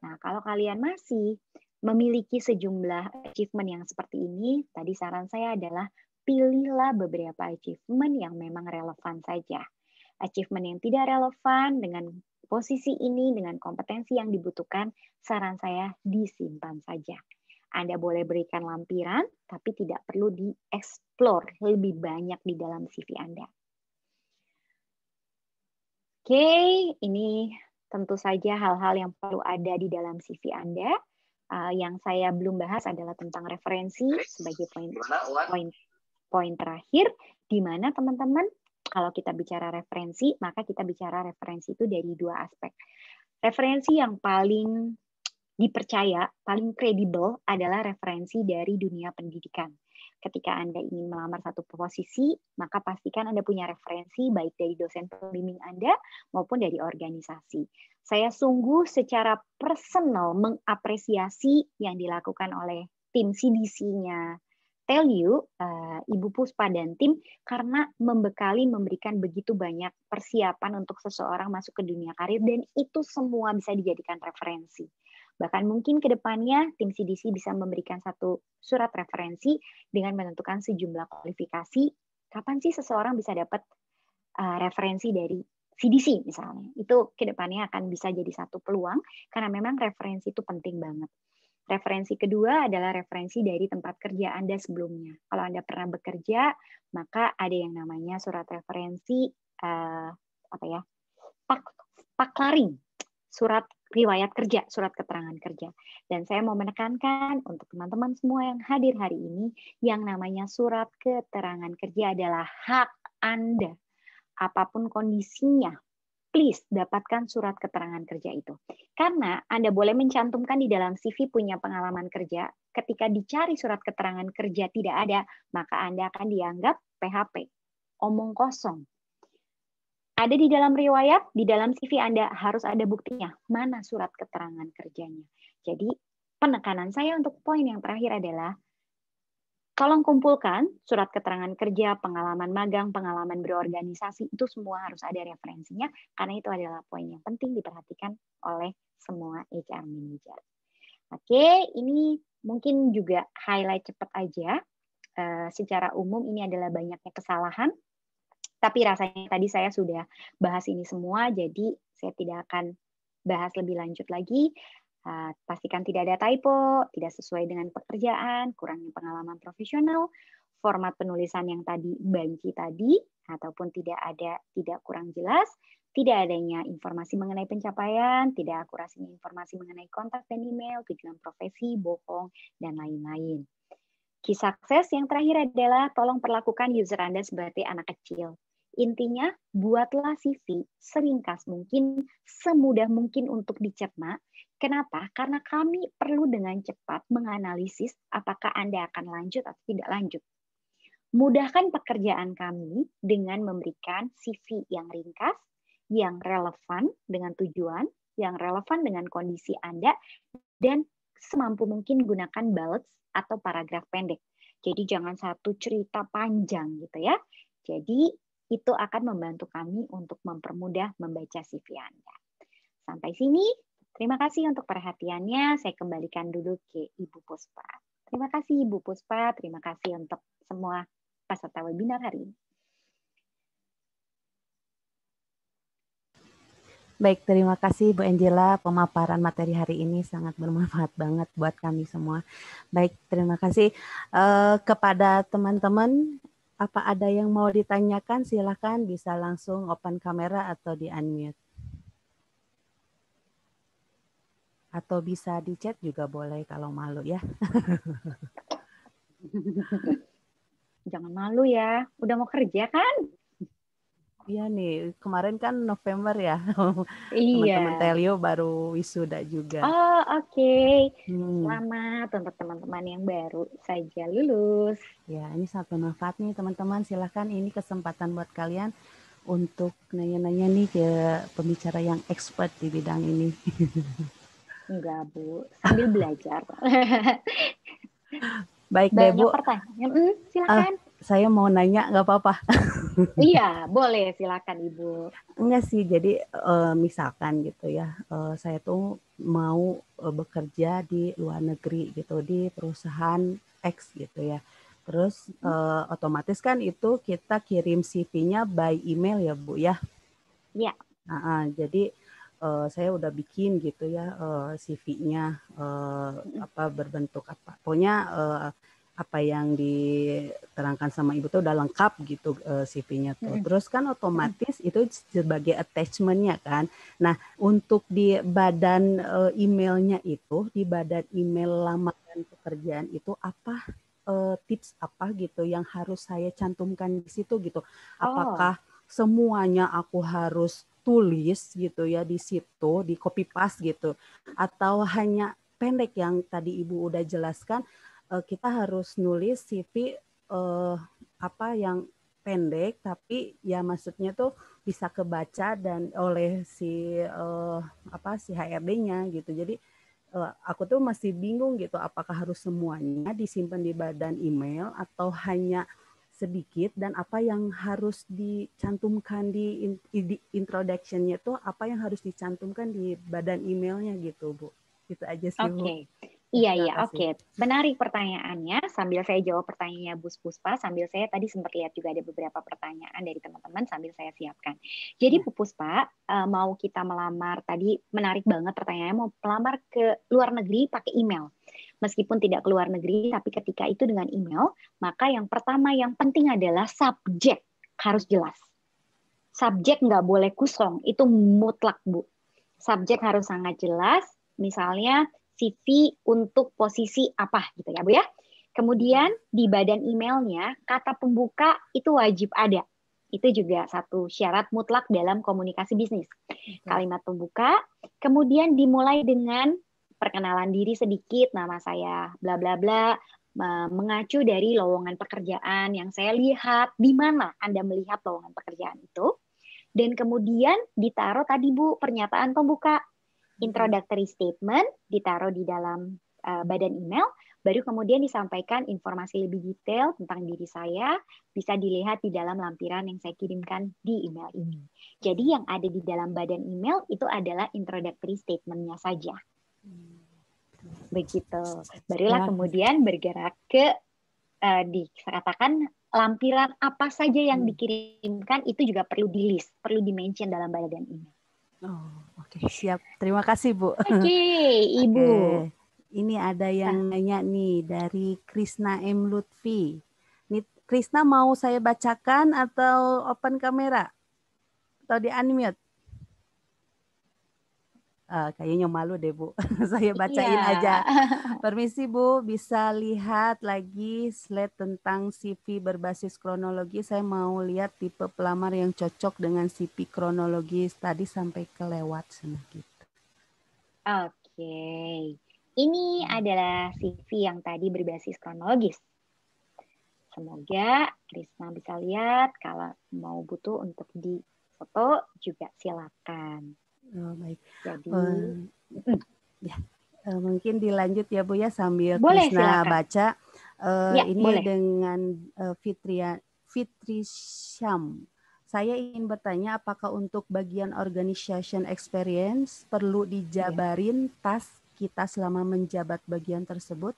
Nah, kalau kalian masih memiliki sejumlah achievement yang seperti ini, tadi saran saya adalah pilihlah beberapa achievement yang memang relevan saja. Achievement yang tidak relevan dengan posisi ini, dengan kompetensi yang dibutuhkan, saran saya disimpan saja. Anda boleh berikan lampiran, tapi tidak perlu dieksplor lebih banyak di dalam CV Anda. Oke, ini tentu saja hal-hal yang perlu ada di dalam CV Anda. Yang saya belum bahas adalah tentang referensi sebagai poin terakhir, di mana teman-teman, kalau kita bicara referensi, maka kita bicara referensi itu dari dua aspek. Referensi yang paling dipercaya, paling kredibel adalah referensi dari dunia pendidikan. Ketika Anda ingin melamar satu posisi, maka pastikan Anda punya referensi baik dari dosen pembimbing Anda maupun dari organisasi. Saya sungguh secara personal mengapresiasi yang dilakukan oleh tim CDC-nya Tell You, Ibu Puspa dan tim, karena memberikan begitu banyak persiapan untuk seseorang masuk ke dunia karir, dan itu semua bisa dijadikan referensi. Bahkan mungkin ke depannya tim CDC bisa memberikan satu surat referensi dengan menentukan sejumlah kualifikasi. Kapan sih seseorang bisa dapat referensi dari CDC misalnya? Itu ke depannya akan bisa jadi satu peluang karena memang referensi itu penting banget. Referensi kedua adalah referensi dari tempat kerja Anda sebelumnya. Kalau Anda pernah bekerja, maka ada yang namanya surat referensi paklaring, surat riwayat kerja, surat keterangan kerja. Dan saya mau menekankan untuk teman-teman semua yang hadir hari ini, yang namanya surat keterangan kerja adalah hak Anda. Apapun kondisinya, please dapatkan surat keterangan kerja itu. Karena Anda boleh mencantumkan di dalam CV punya pengalaman kerja, ketika dicari surat keterangan kerja tidak ada, maka Anda akan dianggap PHP, omong kosong. Ada di dalam riwayat, di dalam CV Anda harus ada buktinya. Mana surat keterangan kerjanya? Jadi penekanan saya untuk poin yang terakhir adalah tolong kumpulkan surat keterangan kerja, pengalaman magang, pengalaman berorganisasi, itu semua harus ada referensinya, karena itu adalah poin yang penting diperhatikan oleh semua HR manager. Oke, ini mungkin juga highlight cepat aja. Secara umum ini adalah banyaknya kesalahan, tapi rasanya tadi saya sudah bahas ini semua, jadi saya tidak akan bahas lebih lanjut lagi. Pastikan tidak ada typo, tidak sesuai dengan pekerjaan, kurangnya pengalaman profesional, format penulisan yang tadi banci tadi, ataupun tidak kurang jelas, tidak adanya informasi mengenai pencapaian, tidak akurasinya informasi mengenai kontak dan email, tujuan profesi, bohong, dan lain-lain. Key success yang terakhir adalah tolong perlakukan user Anda seperti anak kecil. Intinya, buatlah CV seringkas mungkin, semudah mungkin untuk dicerna. Kenapa? Karena kami perlu dengan cepat menganalisis apakah Anda akan lanjut atau tidak lanjut. Mudahkan pekerjaan kami dengan memberikan CV yang ringkas, yang relevan dengan tujuan, yang relevan dengan kondisi Anda, dan semampu mungkin gunakan bullets atau paragraf pendek. Jadi jangan satu cerita panjang gitu ya. Jadi itu akan membantu kami untuk mempermudah membaca CV Anda. Sampai sini, terima kasih untuk perhatiannya. Saya kembalikan dulu ke Ibu Puspa. Terima kasih Ibu Puspa, terima kasih untuk semua peserta webinar hari ini. Baik, terima kasih Bu Angela. Pemaparan materi hari ini sangat bermanfaat banget buat kami semua. Baik, terima kasih kepada teman-teman. Apa ada yang mau ditanyakan? Silakan bisa langsung open kamera atau di unmute. Atau bisa di chat juga boleh kalau malu ya. Jangan malu ya, udah mau kerja kan? Iya nih, kemarin kan November ya, Iya. teman-teman Telio baru wisuda juga. Oh, oke. Hmm. Selamat untuk teman-teman yang baru saja lulus. Ya, ini satu manfaat nih teman-teman. Silahkan ini kesempatan buat kalian untuk nanya-nanya nih ke pembicara yang expert di bidang ini. Enggak, Bu. Sambil belajar. Baik deh Banyak Bu, pertanyaan. ah, Silakan. saya mau nanya nggak apa-apa? Iya, boleh. Silakan, Ibu. Enggak sih, jadi misalkan gitu ya, saya tuh mau bekerja di luar negeri gitu, di perusahaan X gitu ya. Terus otomatis kan itu kita kirim CV-nya by email ya Bu ya. Ya. Jadi saya udah bikin gitu ya CV-nya apa berbentuk apa. Pokoknya apa yang diterangkan sama Ibu tuh udah lengkap gitu CV-nya tuh. Terus kan otomatis itu sebagai attachment-nya kan. Nah, untuk di badan emailnya itu, di badan email lamaran pekerjaan itu apa tips apa gitu yang harus saya cantumkan di situ gitu. Oh, Apakah semuanya aku harus tulis gitu ya di situ, di copy paste gitu, atau hanya pendek yang tadi Ibu udah jelaskan, kita harus nulis CV apa yang pendek, tapi ya maksudnya tuh bisa kebaca dan oleh si apa si HRD-nya gitu. Jadi aku tuh masih bingung gitu, apakah harus semuanya disimpan di badan email atau hanya sedikit, dan apa yang harus dicantumkan di introduction-nya tuh apa yang harus dicantumkan di badan emailnya gitu Bu. Itu aja sih Bu. oke. Ya, Iya, terima iya, kasih. oke. Menarik pertanyaannya. Sambil saya jawab pertanyaannya Bu Puspa, sambil saya tadi sempat lihat juga ada beberapa pertanyaan dari teman-teman sambil saya siapkan. Jadi Ya. Bu Puspa, mau kita melamar, tadi menarik banget pertanyaannya, mau melamar ke luar negeri pakai email. Meskipun tidak ke luar negeri, tapi ketika itu dengan email, maka yang pertama yang penting adalah subjek harus jelas. Subjek nggak boleh kosong, itu mutlak Bu. Subjek harus sangat jelas, misalnya CV untuk posisi apa gitu ya Bu ya. Kemudian di badan emailnya kata pembuka itu wajib ada. Itu juga satu syarat mutlak dalam komunikasi bisnis. Betul. Kalimat pembuka, kemudian dimulai dengan perkenalan diri sedikit, nama saya bla bla bla, mengacu dari lowongan pekerjaan yang saya lihat, di mana Anda melihat lowongan pekerjaan itu. Dan kemudian ditaruh tadi Bu pernyataan pembuka, introductory statement ditaruh di dalam badan email, baru kemudian disampaikan informasi lebih detail tentang diri saya, bisa dilihat di dalam lampiran yang saya kirimkan di email ini. Jadi yang ada di dalam badan email itu adalah introductory statement-nya saja. Begitu. Barulah Terima kasih. kemudian bergerak ke dikatakan lampiran apa saja yang dikirimkan itu juga perlu di list, perlu di-mention dalam badan email. Oh, oke, siap. Terima kasih Bu. Oke, Ibu. Oke. Ini ada yang Nah, nanya nih dari Krisna M. Lutfi. Nih, Krisna mau saya bacakan atau open kamera? Atau di unmute? Kayaknya malu deh Bu. Saya iya. bacain aja. Permisi Bu, bisa lihat lagi slide tentang CV berbasis kronologi. Saya mau lihat tipe pelamar yang cocok dengan CV kronologis tadi sampai kelewat sana gitu. Oke. Ini adalah CV yang tadi berbasis kronologis. Semoga Krisna bisa lihat. Kalau mau butuh untuk di foto juga silakan. Oh, baik. Jadi, Ya, mungkin dilanjut ya Bu ya sambil boleh Krisna silakan. baca. Ya, Ini boleh. dengan Fitri Syam. Saya ingin bertanya apakah untuk bagian organization experience perlu Ya. dijabarin tas kita selama menjabat bagian tersebut?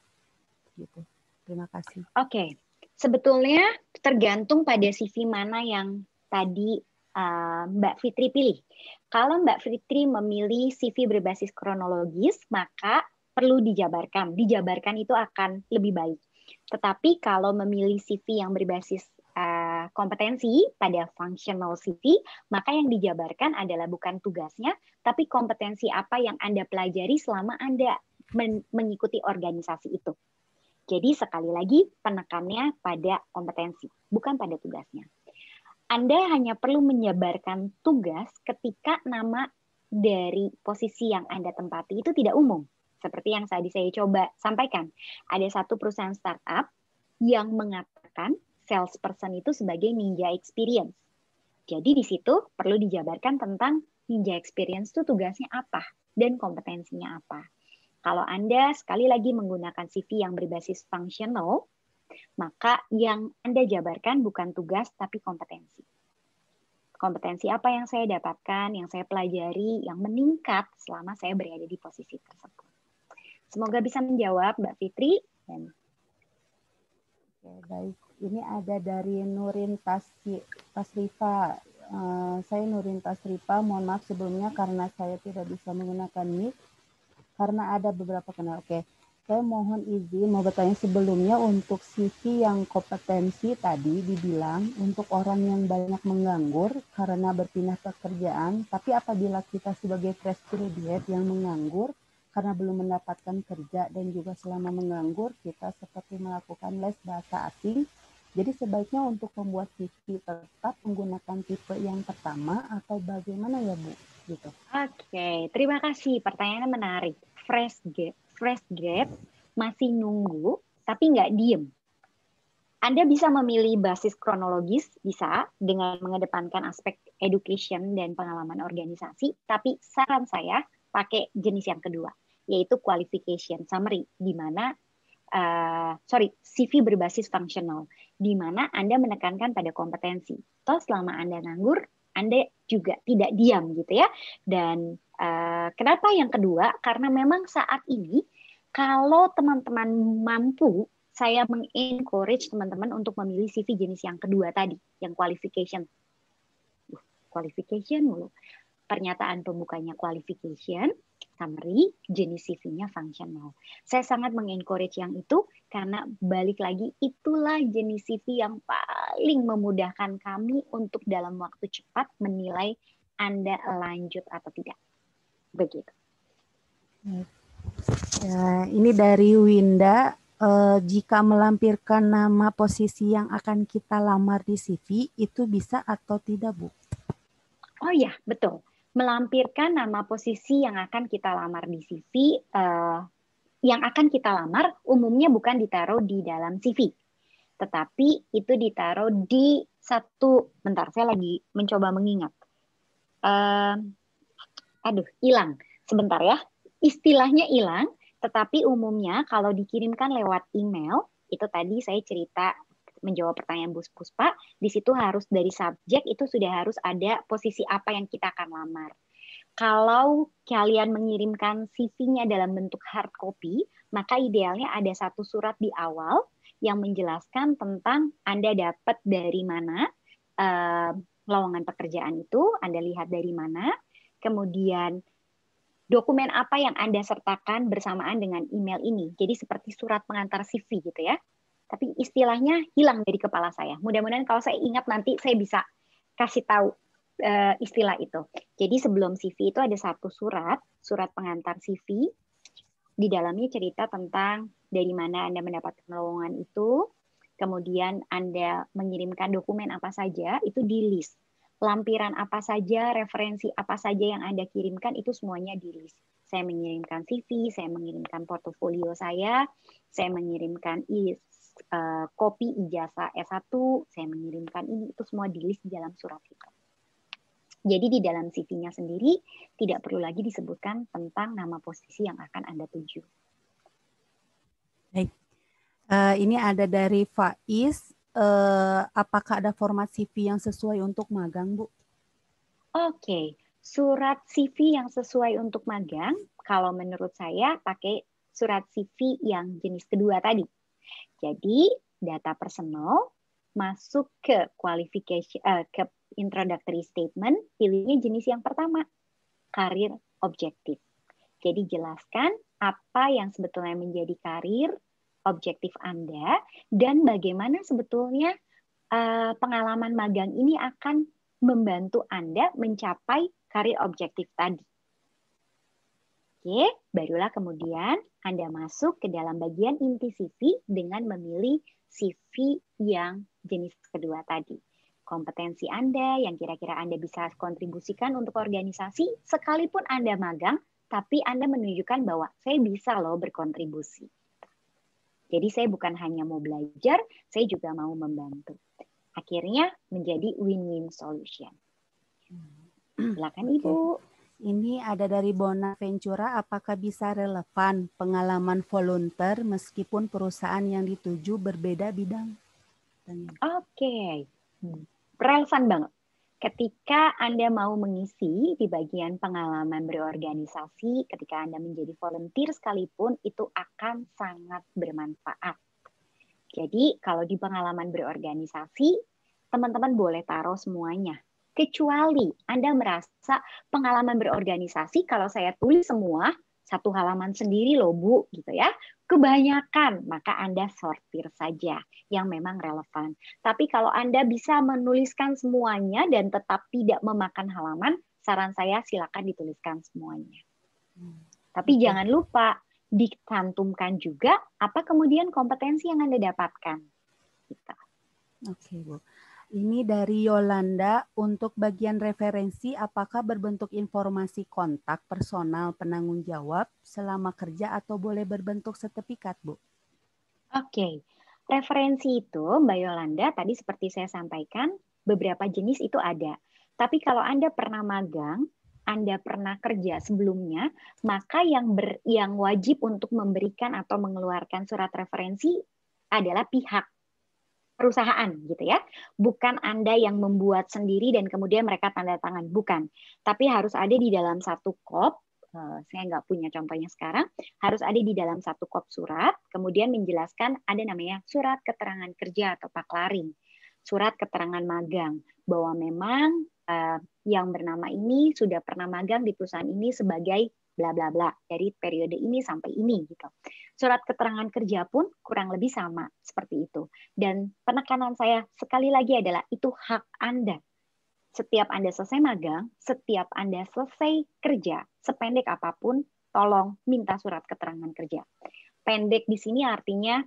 Gitu. Terima kasih. Oke. Sebetulnya tergantung pada CV mana yang tadi Mbak Fitri pilih. Kalau Mbak Fitri memilih CV berbasis kronologis, maka perlu dijabarkan. Dijabarkan itu akan lebih baik. Tetapi kalau memilih CV yang berbasis kompetensi pada functional CV, maka yang dijabarkan adalah bukan tugasnya, tapi kompetensi apa yang Anda pelajari selama Anda mengikuti organisasi itu. Jadi sekali lagi penekannya pada kompetensi, bukan pada tugasnya. Anda hanya perlu menjabarkan tugas ketika nama dari posisi yang Anda tempati itu tidak umum. Seperti yang tadi saya coba sampaikan. Ada satu perusahaan startup yang mengatakan salesperson itu sebagai ninja experience. Jadi di situ perlu dijabarkan tentang ninja experience itu tugasnya apa dan kompetensinya apa. Kalau Anda sekali lagi menggunakan CV yang berbasis functional, maka yang Anda jabarkan bukan tugas tapi kompetensi. Kompetensi apa yang saya dapatkan, yang saya pelajari, yang meningkat selama saya berada di posisi tersebut. Semoga bisa menjawab, Mbak Fitri. Oke, baik. Ini ada dari Nurin Tasrifa. Saya Nurin Tasrifa, mohon maaf sebelumnya karena saya tidak bisa menggunakan mic karena ada beberapa kendala. Oke, saya mohon izin mau bertanya sebelumnya untuk CV yang kompetensi tadi dibilang untuk orang yang banyak menganggur karena berpindah pekerjaan, tapi apabila kita sebagai fresh graduate yang menganggur karena belum mendapatkan kerja dan juga selama menganggur kita seperti melakukan les bahasa asing. Jadi sebaiknya untuk membuat CV tetap menggunakan tipe yang pertama atau bagaimana ya Bu? Gitu. Oke, terima kasih. Pertanyaannya menarik. Fresh grad masih nunggu tapi nggak diem. Anda bisa memilih basis kronologis, bisa dengan mengedepankan aspek education dan pengalaman organisasi, tapi saran saya pakai jenis yang kedua, yaitu qualification summary, di mana CV berbasis functional, di mana Anda menekankan pada kompetensi. Toh selama Anda nganggur, Anda juga tidak diam gitu ya. Dan kenapa yang kedua? Karena memang saat ini kalau teman-teman mampu, saya mengencourage teman-teman untuk memilih CV jenis yang kedua tadi, yang qualification. Qualification mulu. Pernyataan pembukanya qualification, summary, jenis CV-nya functional. Saya sangat mengencourage yang itu karena balik lagi itulah jenis CV yang paling memudahkan kami untuk dalam waktu cepat menilai Anda lanjut atau tidak. Begitu. Ya, ini dari Winda. Jika melampirkan nama posisi yang akan kita lamar di CV, itu bisa atau tidak, Bu? Oh ya, betul. Melampirkan nama posisi yang akan kita lamar di CV, yang akan kita lamar umumnya bukan ditaruh di dalam CV, tetapi itu ditaruh di bentar, saya lagi mencoba mengingat. Hilang. Sebentar ya. Istilahnya hilang, tetapi umumnya kalau dikirimkan lewat email, itu tadi saya cerita menjawab pertanyaan Bu Puspa, di situ harus dari subjek itu sudah harus ada posisi apa yang kita akan lamar. Kalau kalian mengirimkan CV-nya dalam bentuk hard copy, maka idealnya ada satu surat di awal yang menjelaskan tentang Anda dapat dari mana lowongan pekerjaan itu, Anda lihat dari mana, kemudian dokumen apa yang Anda sertakan bersamaan dengan email ini. Jadi seperti surat pengantar CV gitu ya. Tapi istilahnya hilang dari kepala saya. Mudah-mudahan kalau saya ingat nanti saya bisa kasih tahu istilah itu. Jadi sebelum CV itu ada satu surat pengantar CV. Di dalamnya cerita tentang dari mana Anda mendapatkan lowongan itu, kemudian Anda mengirimkan dokumen apa saja, itu di list. Lampiran apa saja, referensi apa saja yang Anda kirimkan, itu semuanya di list. Saya mengirimkan CV, saya mengirimkan portofolio saya mengirimkan kopi ijazah S1, saya mengirimkan ini, itu semua di list di dalam surat itu. Jadi di dalam CV-nya sendiri tidak perlu lagi disebutkan tentang nama posisi yang akan Anda tuju. Baik. Ini ada dari Faiz. Apakah ada format CV yang sesuai untuk magang, Bu? Oke, surat CV yang sesuai untuk magang, kalau menurut saya pakai surat CV yang jenis kedua tadi. Jadi data personal masuk ke qualification, ke introductory statement, pilihnya jenis yang pertama, karir objektif. Jadi jelaskan apa yang sebetulnya menjadi karir objektif Anda dan bagaimana sebetulnya pengalaman magang ini akan membantu Anda mencapai karir objektif tadi. Oke, barulah kemudian Anda masuk ke dalam bagian inti CV dengan memilih CV yang jenis kedua tadi. kompetensi Anda yang kira-kira Anda bisa kontribusikan untuk organisasi, sekalipun Anda magang, tapi Anda menunjukkan bahwa saya bisa loh berkontribusi. Jadi saya bukan hanya mau belajar, saya juga mau membantu. Akhirnya menjadi win-win solution. Silakan Ibu. Ini ada dari Bonaventura, apakah bisa relevan pengalaman volunteer meskipun perusahaan yang dituju berbeda bidang? Oke. Relevan banget. Ketika Anda mau mengisi di bagian pengalaman berorganisasi, ketika Anda menjadi volunteer sekalipun, itu akan sangat bermanfaat. Jadi kalau di pengalaman berorganisasi, teman-teman boleh taruh semuanya. Kecuali Anda merasa pengalaman berorganisasi, kalau saya tulis semua, satu halaman sendiri loh Bu, gitu ya. Kebanyakan, maka Anda sortir saja yang memang relevan. Tapi kalau Anda bisa menuliskan semuanya dan tetap tidak memakan halaman, saran saya silakan dituliskan semuanya. Tapi jangan lupa, dicantumkan juga apa kemudian kompetensi yang Anda dapatkan. Gitu. Oke, Bu. Ini dari Yolanda, untuk bagian referensi, apakah berbentuk informasi kontak personal penanggung jawab selama kerja atau boleh berbentuk sertifikat, Bu? Oke, referensi itu Mbak Yolanda, tadi seperti saya sampaikan, beberapa jenis itu ada. Tapi kalau Anda pernah magang, Anda pernah kerja sebelumnya, maka yang wajib untuk memberikan atau mengeluarkan surat referensi adalah pihak perusahaan gitu ya. Bukan Anda yang membuat sendiri dan kemudian mereka tanda tangan, bukan. Tapi harus ada di dalam satu kop, saya nggak punya contohnya sekarang, harus ada di dalam satu kop surat, kemudian menjelaskan ada namanya surat keterangan kerja atau paklaring, surat keterangan magang, bahwa memang yang bernama ini sudah pernah magang di perusahaan ini sebagai bla bla bla dari periode ini sampai ini gitu. Surat keterangan kerja pun kurang lebih sama seperti itu. Dan penekanan saya sekali lagi adalah itu hak Anda. Setiap Anda selesai magang, setiap Anda selesai kerja, sependek apapun, tolong minta surat keterangan kerja. Pendek di sini artinya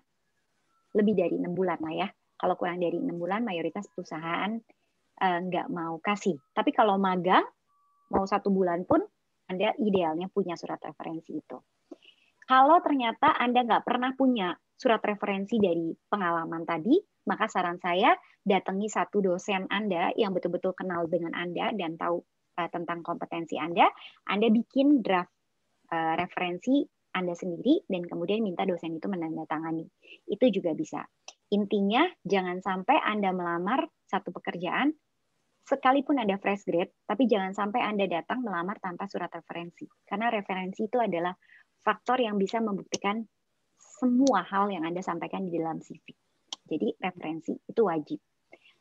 lebih dari 6 bulan lah ya. Kalau kurang dari 6 bulan, mayoritas perusahaan nggak mau kasih. Tapi kalau magang, mau 1 bulan pun, Anda idealnya punya surat referensi itu. Kalau ternyata Anda nggak pernah punya surat referensi dari pengalaman tadi, maka saran saya datangi satu dosen Anda yang betul-betul kenal dengan Anda dan tahu tentang kompetensi Anda bikin draft referensi Anda sendiri dan kemudian minta dosen itu menandatangani. Itu juga bisa. Intinya jangan sampai Anda melamar satu pekerjaan, sekalipun Anda fresh grade, tapi jangan sampai Anda datang melamar tanpa surat referensi. Karena referensi itu adalah faktor yang bisa membuktikan semua hal yang Anda sampaikan di dalam CV. Jadi referensi itu wajib.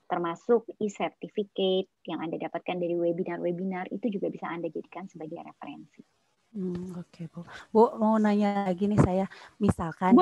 Termasuk e-certificate yang Anda dapatkan dari webinar-webinar, itu juga bisa Anda jadikan sebagai referensi. Oke, Bu. Bu, mau nanya lagi nih saya, misalkan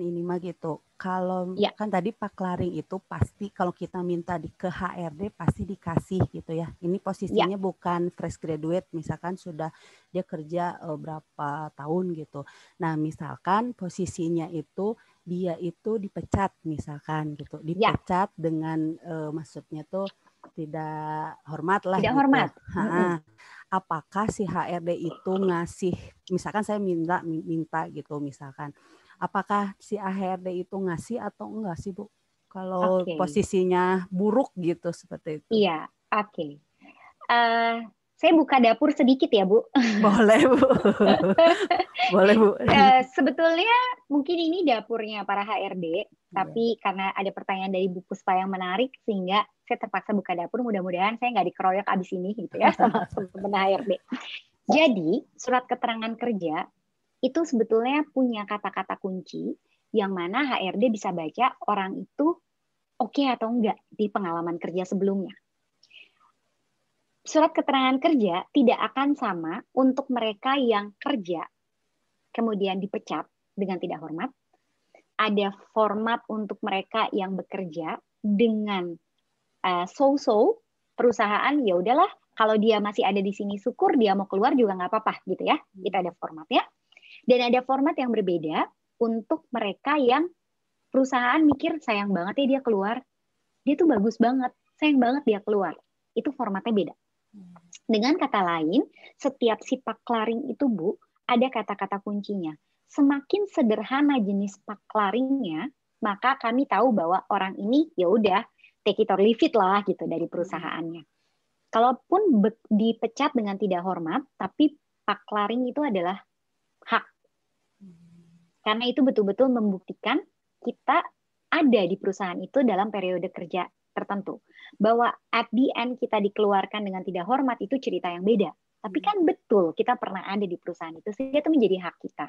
ini mah gitu. Kalau kan tadi paklaring itu pasti kalau kita minta ke HRD pasti dikasih gitu ya. Ini posisinya bukan fresh graduate, misalkan sudah dia kerja berapa tahun gitu. Nah, misalkan posisinya itu dia itu dipecat misalkan gitu. Dipecat dengan maksudnya tuh tidak hormat lah tidak gitu. Hormat. Apakah si HRD itu ngasih, misalkan saya minta gitu misalkan, apakah si HRD itu ngasih atau enggak sih Bu? Kalau posisinya buruk gitu seperti itu. Iya, oke. Saya buka dapur sedikit ya Bu. Boleh Bu. Boleh Bu. Sebetulnya mungkin ini dapurnya para HRD, tapi karena ada pertanyaan dari Bu Puspa yang menarik sehingga saya terpaksa buka dapur. Mudah-mudahan saya nggak dikeroyok abis ini gitu ya sama teman-teman HRD. Jadi surat keterangan kerja itu sebetulnya punya kata-kata kunci yang mana HRD bisa baca orang itu oke atau enggak di pengalaman kerja sebelumnya. Surat keterangan kerja tidak akan sama untuk mereka yang kerja kemudian dipecat dengan tidak hormat. Ada format untuk mereka yang bekerja dengan so-so perusahaan, ya udahlah kalau dia masih ada di sini syukur, dia mau keluar juga nggak apa-apa gitu ya. Itu ada formatnya. Dan ada format yang berbeda untuk mereka yang perusahaan mikir sayang banget ya dia keluar. Dia tuh bagus banget sayang banget dia keluar. Itu formatnya beda. Dengan kata lain, setiap si paklaring itu, Bu, ada kata-kata kuncinya. Semakin sederhana jenis paklaringnya, maka kami tahu bahwa orang ini ya udah take it or leave it lah gitu dari perusahaannya. Kalaupun dipecat dengan tidak hormat, tapi paklaring itu adalah hak. Karena itu betul-betul membuktikan kita ada di perusahaan itu dalam periode kerja tertentu. Bahwa at the end kita dikeluarkan dengan tidak hormat itu cerita yang beda. Tapi kan betul kita pernah ada di perusahaan itu, sehingga itu menjadi hak kita.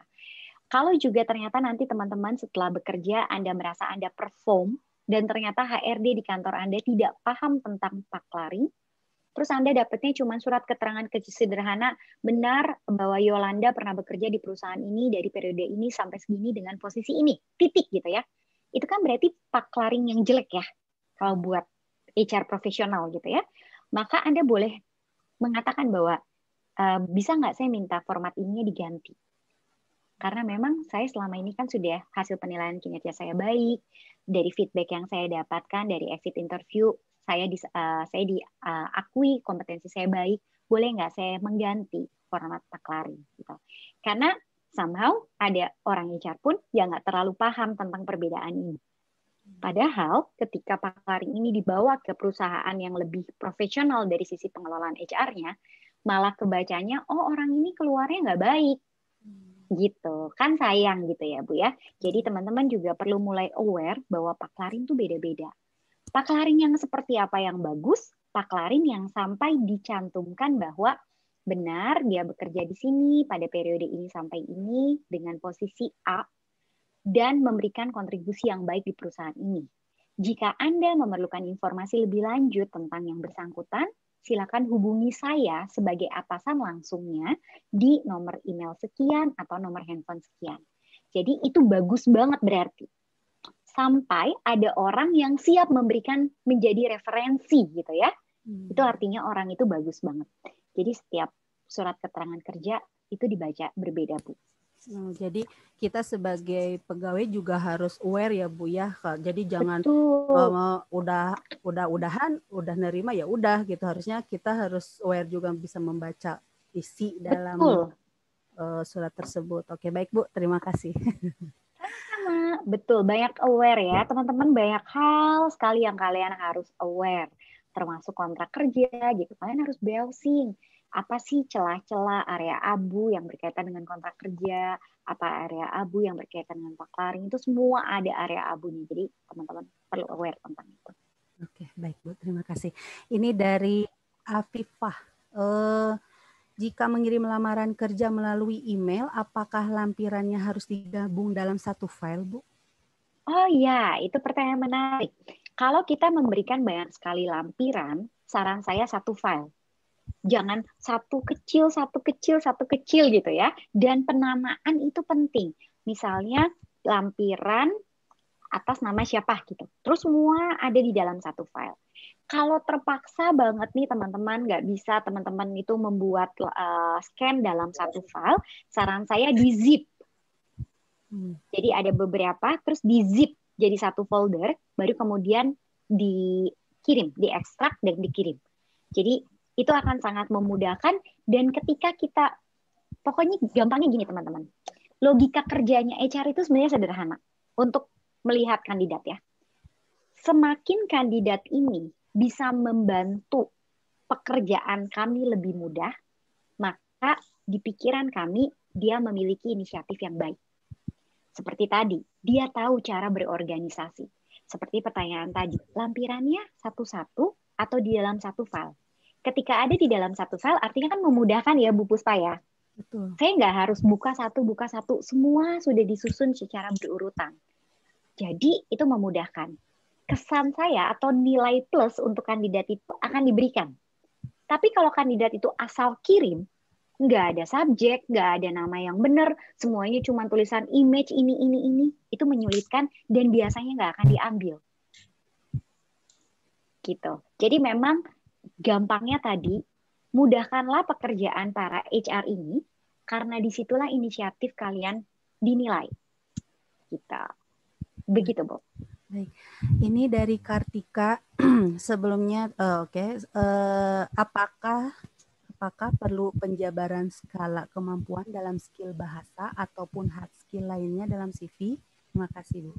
Kalau juga ternyata nanti teman-teman setelah bekerja Anda merasa Anda perform dan ternyata HRD di kantor Anda tidak paham tentang paklaring, terus Anda dapatnya cuma surat keterangan sederhana, benar bahwa Yolanda pernah bekerja di perusahaan ini dari periode ini sampai segini dengan posisi ini, titik gitu ya. Itu kan berarti paklaring yang jelek ya, kalau buat HR profesional gitu ya. Maka Anda boleh mengatakan bahwa bisa nggak saya minta format ininya diganti. Karena memang saya selama ini kan sudah hasil penilaian kinerja saya baik, dari feedback yang saya dapatkan dari exit interview, saya diakui kompetensi saya baik, boleh nggak saya mengganti format paklaring gitu. Karena somehow ada orang HR pun yang nggak terlalu paham tentang perbedaan ini. Padahal ketika paklaring ini dibawa ke perusahaan yang lebih profesional dari sisi pengelolaan HR-nya, malah kebacanya, oh orang ini keluarnya nggak baik. Gitu kan, sayang gitu ya Bu ya. Jadi teman-teman juga perlu mulai aware bahwa paklaring itu beda-beda. Paklaring yang seperti apa yang bagus, paklaring yang sampai dicantumkan bahwa benar dia bekerja di sini pada periode ini sampai ini dengan posisi A dan memberikan kontribusi yang baik di perusahaan ini. Jika Anda memerlukan informasi lebih lanjut tentang yang bersangkutan, silakan hubungi saya sebagai atasan langsungnya di nomor email sekian atau nomor handphone sekian. Jadi itu bagus banget berarti. Sampai ada orang yang siap memberikan menjadi referensi gitu ya. Itu artinya orang itu bagus banget. Jadi setiap surat keterangan kerja itu dibaca berbeda, Bu. Jadi kita sebagai pegawai juga harus aware ya Bu ya. Jadi jangan udah nerima ya udah gitu. Harusnya kita harus aware juga bisa membaca isi dalam surat tersebut. Oke, baik Bu, terima kasih. Sama, betul, banyak aware ya teman-teman, banyak hal sekali yang kalian harus aware, termasuk kontrak kerja gitu. Kalian harus browsing apa sih celah-celah area abu yang berkaitan dengan kontrak kerja, apa area abu yang berkaitan dengan paklaring, itu semua ada area abunya. Jadi teman-teman perlu aware tentang itu. Oke, baik Bu, terima kasih. Ini dari Afifah. Jika mengirim lamaran kerja melalui email, apakah lampirannya harus digabung dalam satu file, Bu? Oh ya, itu pertanyaan menarik. Kalau kita memberikan banyak sekali lampiran, saran saya satu file. Jangan satu kecil gitu ya. Dan penamaan itu penting. Misalnya lampiran atas nama siapa gitu. Terus semua ada di dalam satu file. Kalau terpaksa banget nih teman-teman, nggak bisa teman-teman itu membuat scan dalam satu file, saran saya di zip. Jadi ada beberapa, terus di zip jadi satu folder, baru kemudian dikirim, diekstrak dan dikirim. Jadi itu akan sangat memudahkan, dan ketika kita, pokoknya gampangnya gini teman-teman, logika kerjanya HR itu sebenarnya sederhana untuk melihat kandidat ya. Semakin kandidat ini bisa membantu pekerjaan kami lebih mudah, maka di pikiran kami dia memiliki inisiatif yang baik. Seperti tadi, dia tahu cara berorganisasi. Seperti pertanyaan tadi, lampirannya satu-satu atau di dalam satu file. Ketika ada di dalam satu file, artinya kan memudahkan ya Bu Puspa ya. Betul. Saya nggak harus buka satu, semua sudah disusun secara berurutan. Jadi itu memudahkan. Kesan saya atau nilai plus untuk kandidat itu akan diberikan. Tapi kalau kandidat itu asal kirim, nggak ada subjek, nggak ada nama yang benar, semuanya cuma tulisan image ini, itu menyulitkan dan biasanya nggak akan diambil. Gitu. Jadi memang gampangnya tadi, mudahkanlah pekerjaan para HR ini, karena disitulah inisiatif kalian dinilai. Gitu. Begitu, Bu. Baik. Ini dari Kartika. Sebelumnya, apakah perlu penjabaran skala kemampuan dalam skill bahasa ataupun hard skill lainnya dalam CV? Terima kasih, Bu.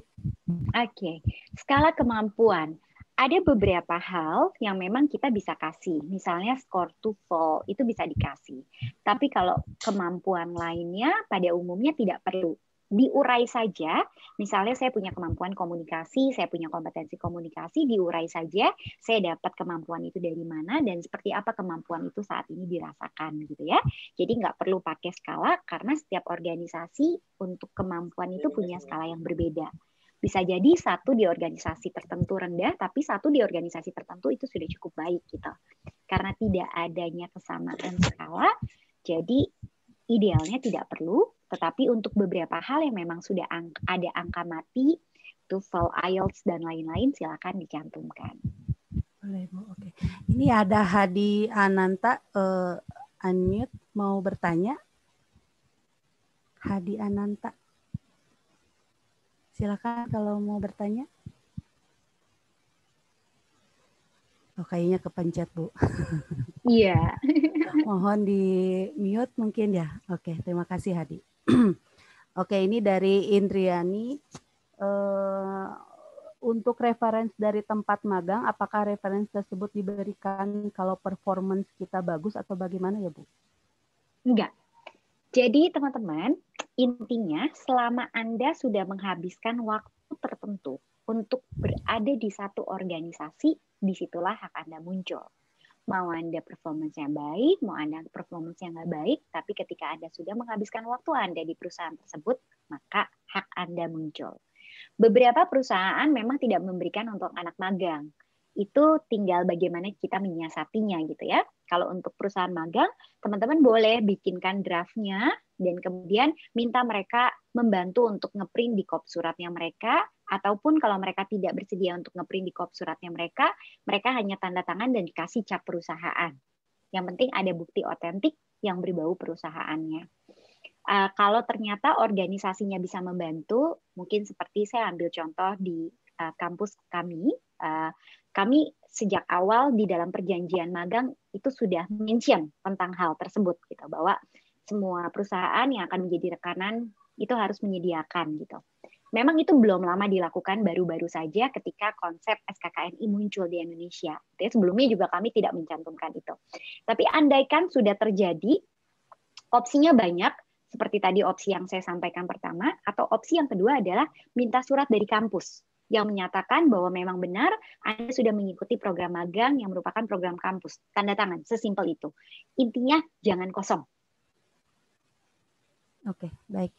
Oke, skala kemampuan. Ada beberapa hal yang memang kita bisa kasih. Misalnya score TOEFL itu bisa dikasih. Tapi kalau kemampuan lainnya pada umumnya tidak perlu. Diurai saja. Misalnya saya punya kemampuan komunikasi, saya punya kompetensi komunikasi, diurai saja. Saya dapat kemampuan itu dari mana dan seperti apa kemampuan itu saat ini dirasakan gitu ya. Jadi nggak perlu pakai skala karena setiap organisasi untuk kemampuan itu punya skala yang berbeda. Bisa jadi satu di organisasi tertentu rendah, tapi satu di organisasi tertentu itu sudah cukup baik gitu. Karena tidak adanya kesamaan skala, jadi idealnya tidak perlu, tetapi untuk beberapa hal yang memang sudah ada angka mati, TOEFL, IELTS, dan lain-lain, silakan dicantumkan. Boleh, Bu. Oke. Ini ada Hadi Ananta, unmute, mau bertanya? Hadi Ananta. Silakan kalau mau bertanya. Oh, kayaknya kepencet, Bu. Iya. Mohon di mute mungkin ya. Oke, terima kasih Hadi. Oke, ini dari Indriani. Untuk referensi dari tempat magang, apakah referensi tersebut diberikan kalau performance kita bagus atau bagaimana ya, Bu? Enggak. Jadi teman-teman, intinya selama Anda sudah menghabiskan waktu tertentu untuk berada di satu organisasi, disitulah hak Anda muncul. Mau Anda performance-nya baik, mau Anda performance-nya nggak baik, tapi ketika Anda sudah menghabiskan waktu Anda di perusahaan tersebut, maka hak Anda muncul. Beberapa perusahaan memang tidak memberikan untuk anak magang. Itu tinggal bagaimana kita menyiasatinya gitu ya. Kalau untuk perusahaan magang, teman-teman boleh bikinkan draftnya dan kemudian minta mereka membantu untuk ngeprint di kop suratnya mereka, ataupun kalau mereka tidak bersedia untuk ngeprint di kop suratnya mereka hanya tanda tangan dan dikasih cap perusahaan. Yang penting ada bukti otentik yang berbau perusahaannya. Kalau ternyata organisasinya bisa membantu, mungkin seperti saya ambil contoh di kampus kami, kami sejak awal di dalam perjanjian magang itu sudah mention tentang hal tersebut, gitu, bahwa semua perusahaan yang akan menjadi rekanan itu harus menyediakan gitu. Memang itu belum lama dilakukan, baru-baru saja ketika konsep SKKNI muncul di Indonesia. Jadi sebelumnya juga kami tidak mencantumkan itu. Tapi andaikan sudah terjadi, opsinya banyak, seperti tadi opsi yang saya sampaikan pertama, atau opsi yang kedua adalah minta surat dari kampus yang menyatakan bahwa memang benar Anda sudah mengikuti program magang yang merupakan program kampus. Tanda tangan, sesimpel itu. Intinya jangan kosong. Oke, baik.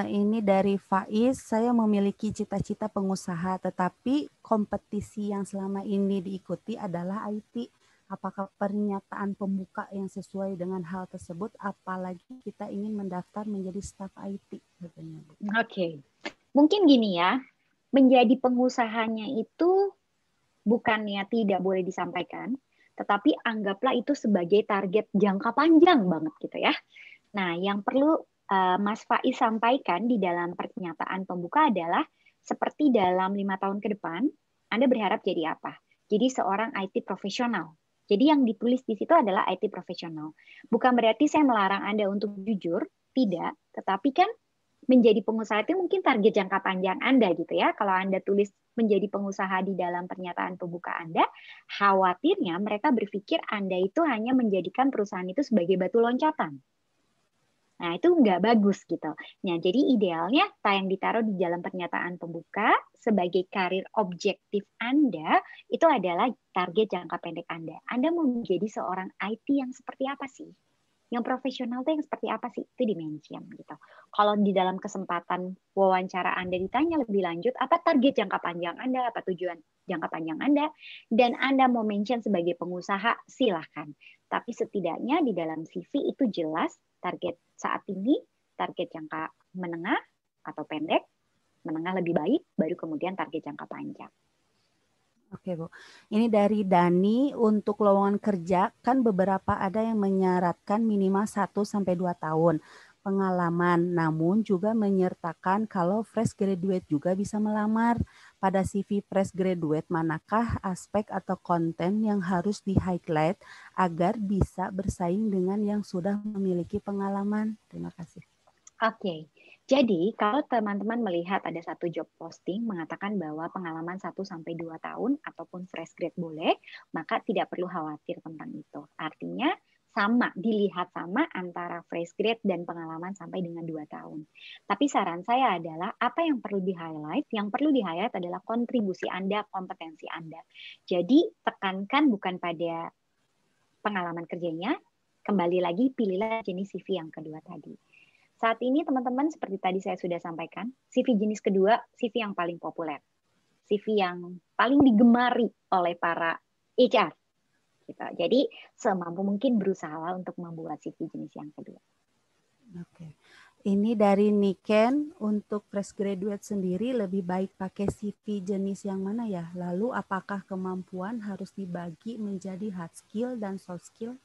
Ini dari Faiz, saya memiliki cita-cita pengusaha, tetapi kompetisi yang selama ini diikuti adalah IT. Apakah pernyataan pembuka yang sesuai dengan hal tersebut, apalagi kita ingin mendaftar menjadi staf IT? Oke, mungkin gini ya, menjadi pengusahanya itu bukannya tidak boleh disampaikan, tetapi anggaplah itu sebagai target jangka panjang banget gitu ya. Nah, yang perlu Mas Faiz sampaikan di dalam pernyataan pembuka adalah seperti dalam 5 tahun ke depan, Anda berharap jadi apa? Jadi seorang IT profesional. Jadi yang ditulis di situ adalah IT profesional. Bukan berarti saya melarang Anda untuk jujur, tidak. Tetapi kan menjadi pengusaha itu mungkin target jangka panjang Anda gitu ya. Kalau Anda tulis menjadi pengusaha di dalam pernyataan pembuka Anda, khawatirnya mereka berpikir Anda itu hanya menjadikan perusahaan itu sebagai batu loncatan. Nah, itu nggak bagus gitu. Nah, jadi idealnya yang ditaruh di dalam pernyataan pembuka sebagai karir objektif Anda itu adalah target jangka pendek Anda. Anda mau menjadi seorang IT yang seperti apa sih? Yang profesional itu yang seperti apa sih? Itu di-mention gitu. Kalau di dalam kesempatan wawancara Anda ditanya lebih lanjut, apa target jangka panjang Anda, apa tujuan jangka panjang Anda, dan Anda mau mention sebagai pengusaha, silahkan. Tapi setidaknya di dalam CV itu jelas target saat ini, target jangka menengah atau pendek, menengah lebih baik, baru kemudian target jangka panjang. Oke, Bu. Ini dari Dani, untuk lowongan kerja kan beberapa ada yang menyaratkan minimal 1 sampai 2 tahun. pengalaman, namun juga menyertakan kalau fresh graduate juga bisa melamar. Pada CV fresh graduate, manakah aspek atau konten yang harus di-highlight agar bisa bersaing dengan yang sudah memiliki pengalaman? Terima kasih. Oke, jadi kalau teman-teman melihat ada satu job posting mengatakan bahwa pengalaman 1-2 tahun ataupun fresh grade boleh, maka tidak perlu khawatir tentang itu. Artinya sama, dilihat sama antara fresh grade dan pengalaman sampai dengan 2 tahun. Tapi saran saya adalah apa yang perlu di-highlight? Yang perlu di-highlight adalah kontribusi Anda, kompetensi Anda. Jadi tekankan bukan pada pengalaman kerjanya, kembali lagi pilihlah jenis CV yang kedua tadi. Saat ini teman-teman seperti tadi saya sudah sampaikan, CV jenis kedua, CV yang paling populer. CV yang paling digemari oleh para HR. Gitu. Jadi semampu mungkin berusaha untuk membuat CV jenis yang kedua. Oke. Ini dari Niken, untuk fresh graduate sendiri lebih baik pakai CV jenis yang mana ya? Lalu apakah kemampuan harus dibagi menjadi hard skill dan soft skill?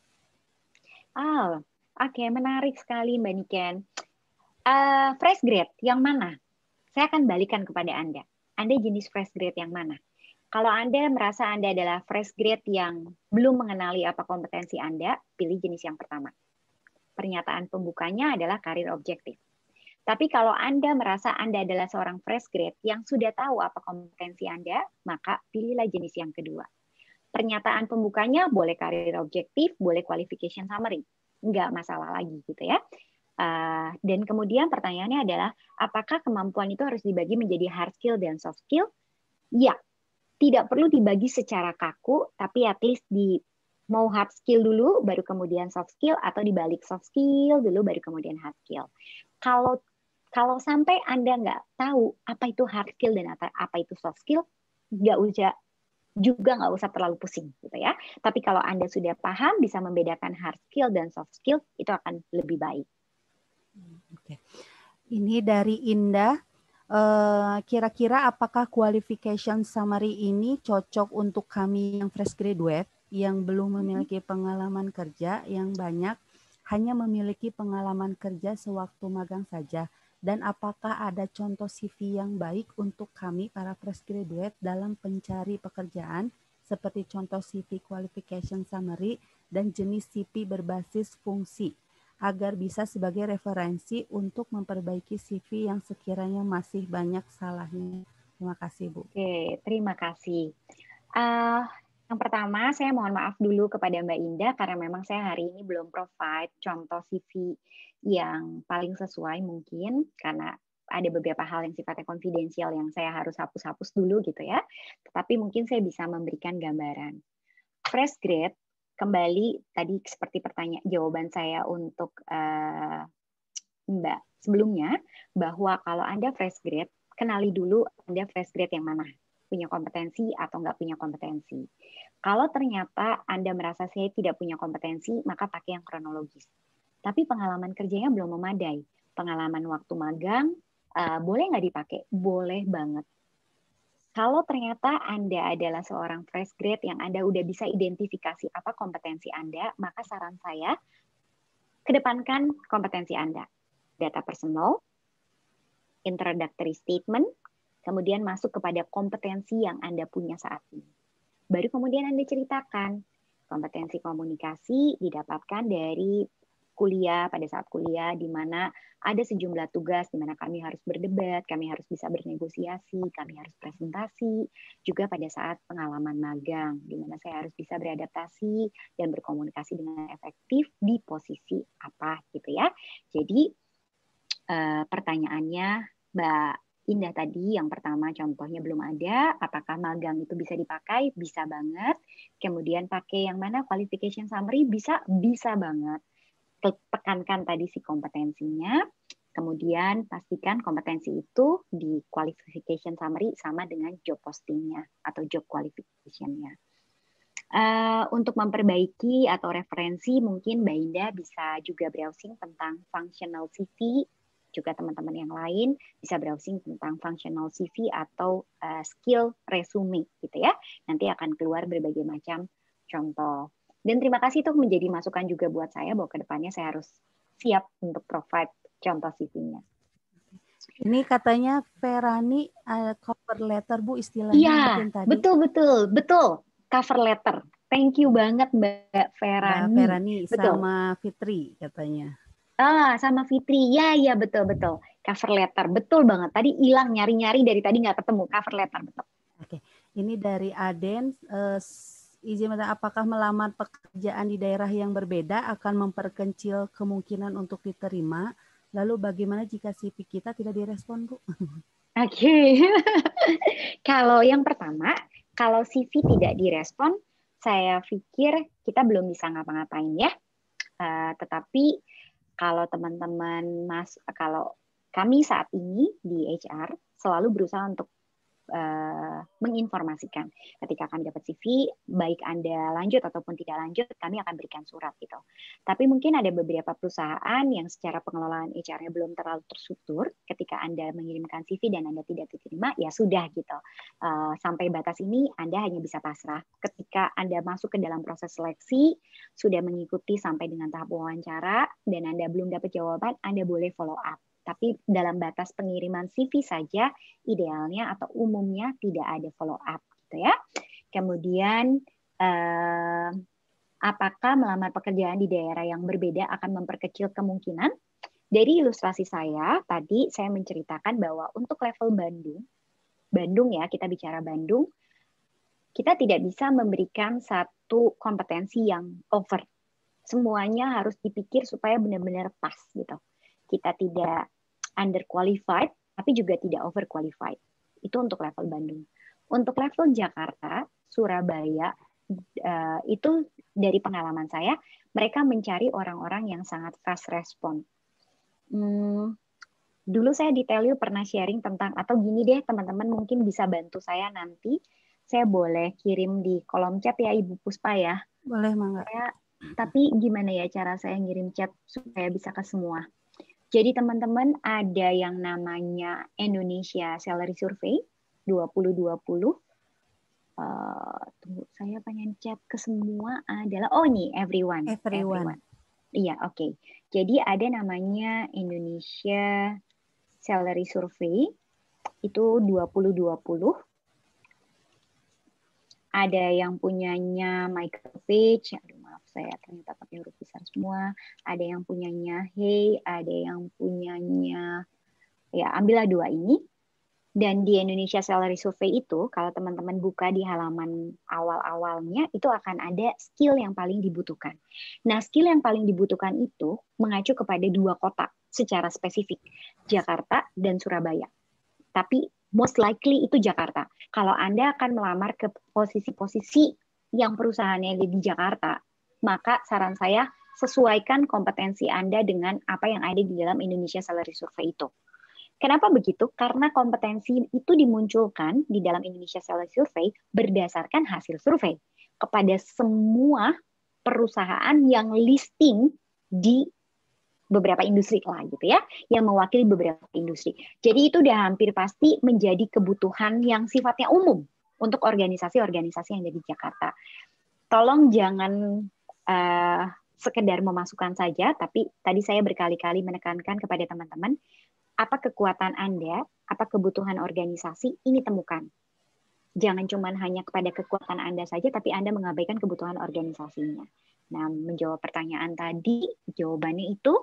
Oke, menarik sekali Mbak Niken. Fresh grade yang mana? Saya akan balikan kepada Anda. Anda jenis fresh grade yang mana? Kalau Anda merasa Anda adalah fresh grade yang belum mengenali apa kompetensi Anda, pilih jenis yang pertama. Pernyataan pembukanya adalah karir objektif. Tapi kalau Anda merasa Anda adalah seorang fresh grade yang sudah tahu apa kompetensi Anda, maka pilihlah jenis yang kedua. Pernyataan pembukanya boleh karir objektif, boleh qualification summary. Enggak masalah lagi gitu ya. Dan kemudian pertanyaannya adalah, apakah kemampuan itu harus dibagi menjadi hard skill dan soft skill? Ya, tidak perlu dibagi secara kaku, tapi at least mau hard skill dulu, baru kemudian soft skill, atau dibalik soft skill dulu, baru kemudian hard skill. Kalau sampai Anda nggak tahu apa itu hard skill dan apa itu soft skill, nggak usah terlalu pusing gitu ya. Tapi kalau Anda sudah paham, bisa membedakan hard skill dan soft skill, itu akan lebih baik. Oke. Ini dari Indah. Kira-kira apakah qualification summary ini cocok untuk kami yang fresh graduate yang belum memiliki pengalaman kerja yang banyak, hanya memiliki pengalaman kerja sewaktu magang saja? Dan apakah ada contoh CV yang baik untuk kami para fresh graduate dalam pencari pekerjaan seperti contoh CV qualification summary dan jenis CV berbasis fungsi, agar bisa sebagai referensi untuk memperbaiki CV yang sekiranya masih banyak salahnya. Terima kasih, Bu. Oke, terima kasih. Yang pertama, saya mohon maaf dulu kepada Mbak Indah karena memang saya hari ini belum provide contoh CV yang paling sesuai mungkin karena ada beberapa hal yang sifatnya konfidensial yang saya harus hapus-hapus dulu gitu ya. Tetapi mungkin saya bisa memberikan gambaran. Fresh grade, kembali tadi seperti jawaban saya untuk Mbak sebelumnya, bahwa kalau Anda fresh grade, kenali dulu Anda fresh grade yang mana, punya kompetensi atau nggak punya kompetensi. Kalau ternyata Anda merasa saya tidak punya kompetensi, maka pakai yang kronologis. Tapi pengalaman kerjanya belum memadai. Pengalaman waktu magang, boleh nggak dipakai? Boleh banget. Kalau ternyata Anda adalah seorang fresh grade yang Anda udah bisa identifikasi apa kompetensi Anda, maka saran saya, kedepankan kompetensi Anda. Data personal, introductory statement, kemudian masuk kepada kompetensi yang Anda punya saat ini. Baru kemudian Anda ceritakan, kompetensi komunikasi didapatkan dari kuliah, pada saat kuliah, di mana ada sejumlah tugas, di mana kami harus berdebat, kami harus bisa bernegosiasi, kami harus presentasi, juga pada saat pengalaman magang, di mana saya harus bisa beradaptasi dan berkomunikasi dengan efektif di posisi apa, gitu ya. Jadi, pertanyaannya Mbak Indah tadi, yang pertama contohnya belum ada, apakah magang itu bisa dipakai? Bisa banget. Kemudian pakai yang mana? Qualification summary? Bisa banget. Tekankan tadi si kompetensinya, kemudian pastikan kompetensi itu di qualification summary sama dengan job postingnya atau job qualification-nya. Untuk memperbaiki atau referensi, mungkin Mbak Indah bisa juga browsing tentang functional CV, juga teman-teman yang lain bisa browsing tentang functional CV atau skill resume gitu ya. Nanti akan keluar berbagai macam contoh. Dan terima kasih itu menjadi masukan juga buat saya bahwa kedepannya saya harus siap untuk provide contoh CV-nya. Ini katanya Ferani cover letter Bu istilahnya Iya, mungkin tadi. betul. Cover letter. Thank you banget Mbak Ferani. Mbak Ferani Betul. sama Fitri katanya. Sama Fitri. Ya betul. Cover letter. Betul banget. Tadi hilang nyari-nyari dari tadi nggak ketemu cover letter, betul. Oke. Ini dari Aden, izin apakah melamar pekerjaan di daerah yang berbeda akan memperkecil kemungkinan untuk diterima? Lalu bagaimana jika CV kita tidak direspon, Bu? Oke. Kalau yang pertama, kalau CV tidak direspon, saya pikir kita belum bisa ngapa-ngapain ya. Tetapi kalau teman-teman kalau kami saat ini di HR selalu berusaha untuk menginformasikan ketika kami dapat CV, baik Anda lanjut ataupun tidak lanjut, kami akan berikan surat gitu. Tapi mungkin ada beberapa perusahaan yang secara pengelolaan HR-nya belum terlalu terstruktur. Ketika Anda mengirimkan CV dan Anda tidak diterima, ya sudah gitu. Sampai batas ini Anda hanya bisa pasrah. Ketika Anda masuk ke dalam proses seleksi, sudah mengikuti sampai dengan tahap wawancara, dan Anda belum dapat jawaban, Anda boleh follow up. Tapi dalam batas pengiriman CV saja, idealnya atau umumnya tidak ada follow up, gitu ya. Kemudian, apakah melamar pekerjaan di daerah yang berbeda akan memperkecil kemungkinan? Dari ilustrasi saya, tadi saya menceritakan bahwa untuk level Bandung ya, kita bicara Bandung, kita tidak bisa memberikan satu kompetensi yang over. Semuanya harus dipikir supaya benar-benar pas gitu. Kita tidak underqualified, tapi juga tidak overqualified. Itu untuk level Bandung. Untuk level Jakarta, Surabaya, itu dari pengalaman saya, mereka mencari orang-orang yang sangat fast respon. Dulu saya di Telio pernah sharing tentang, atau gini deh teman-teman mungkin bisa bantu saya nanti, saya boleh kirim di kolom chat ya Ibu Puspa ya. Boleh, Mangga. Tapi gimana ya cara saya ngirim chat supaya bisa ke semua? Jadi teman-teman ada yang namanya Indonesia Salary Survey 2020. Tunggu, saya pengen chat ke semua adalah, ini everyone. Iya, oke. Jadi ada namanya Indonesia Salary Survey itu 2020. Ada yang punyanya micropage, aduh maaf saya ternyata pakai huruf besar semua. Ada yang punyanya Hey, ada yang punyanya, ya ambillah dua ini. Dan di Indonesia Salary Survey itu, kalau teman-teman buka di halaman awal-awalnya, itu akan ada skill yang paling dibutuhkan. Nah, skill yang paling dibutuhkan itu mengacu kepada dua kota secara spesifik, Jakarta dan Surabaya. Tapi most likely itu Jakarta. Kalau Anda akan melamar ke posisi-posisi yang perusahaannya di Jakarta, maka saran saya sesuaikan kompetensi Anda dengan apa yang ada di dalam Indonesia Salary Survey itu. Kenapa begitu? Karena kompetensi itu dimunculkan di dalam Indonesia Salary Survey berdasarkan hasil survei kepada semua perusahaan yang listing di beberapa industri lah gitu ya, yang mewakili beberapa industri. Jadi itu udah hampir pasti menjadi kebutuhan yang sifatnya umum untuk organisasi-organisasi yang ada di Jakarta. Tolong jangan sekedar memasukkan saja, tapi tadi saya berkali-kali menekankan kepada teman-teman, apa kekuatan Anda, apa kebutuhan organisasi, ini temukan. Jangan cuma hanya kepada kekuatan Anda saja, tapi Anda mengabaikan kebutuhan organisasinya. Nah, menjawab pertanyaan tadi, jawabannya itu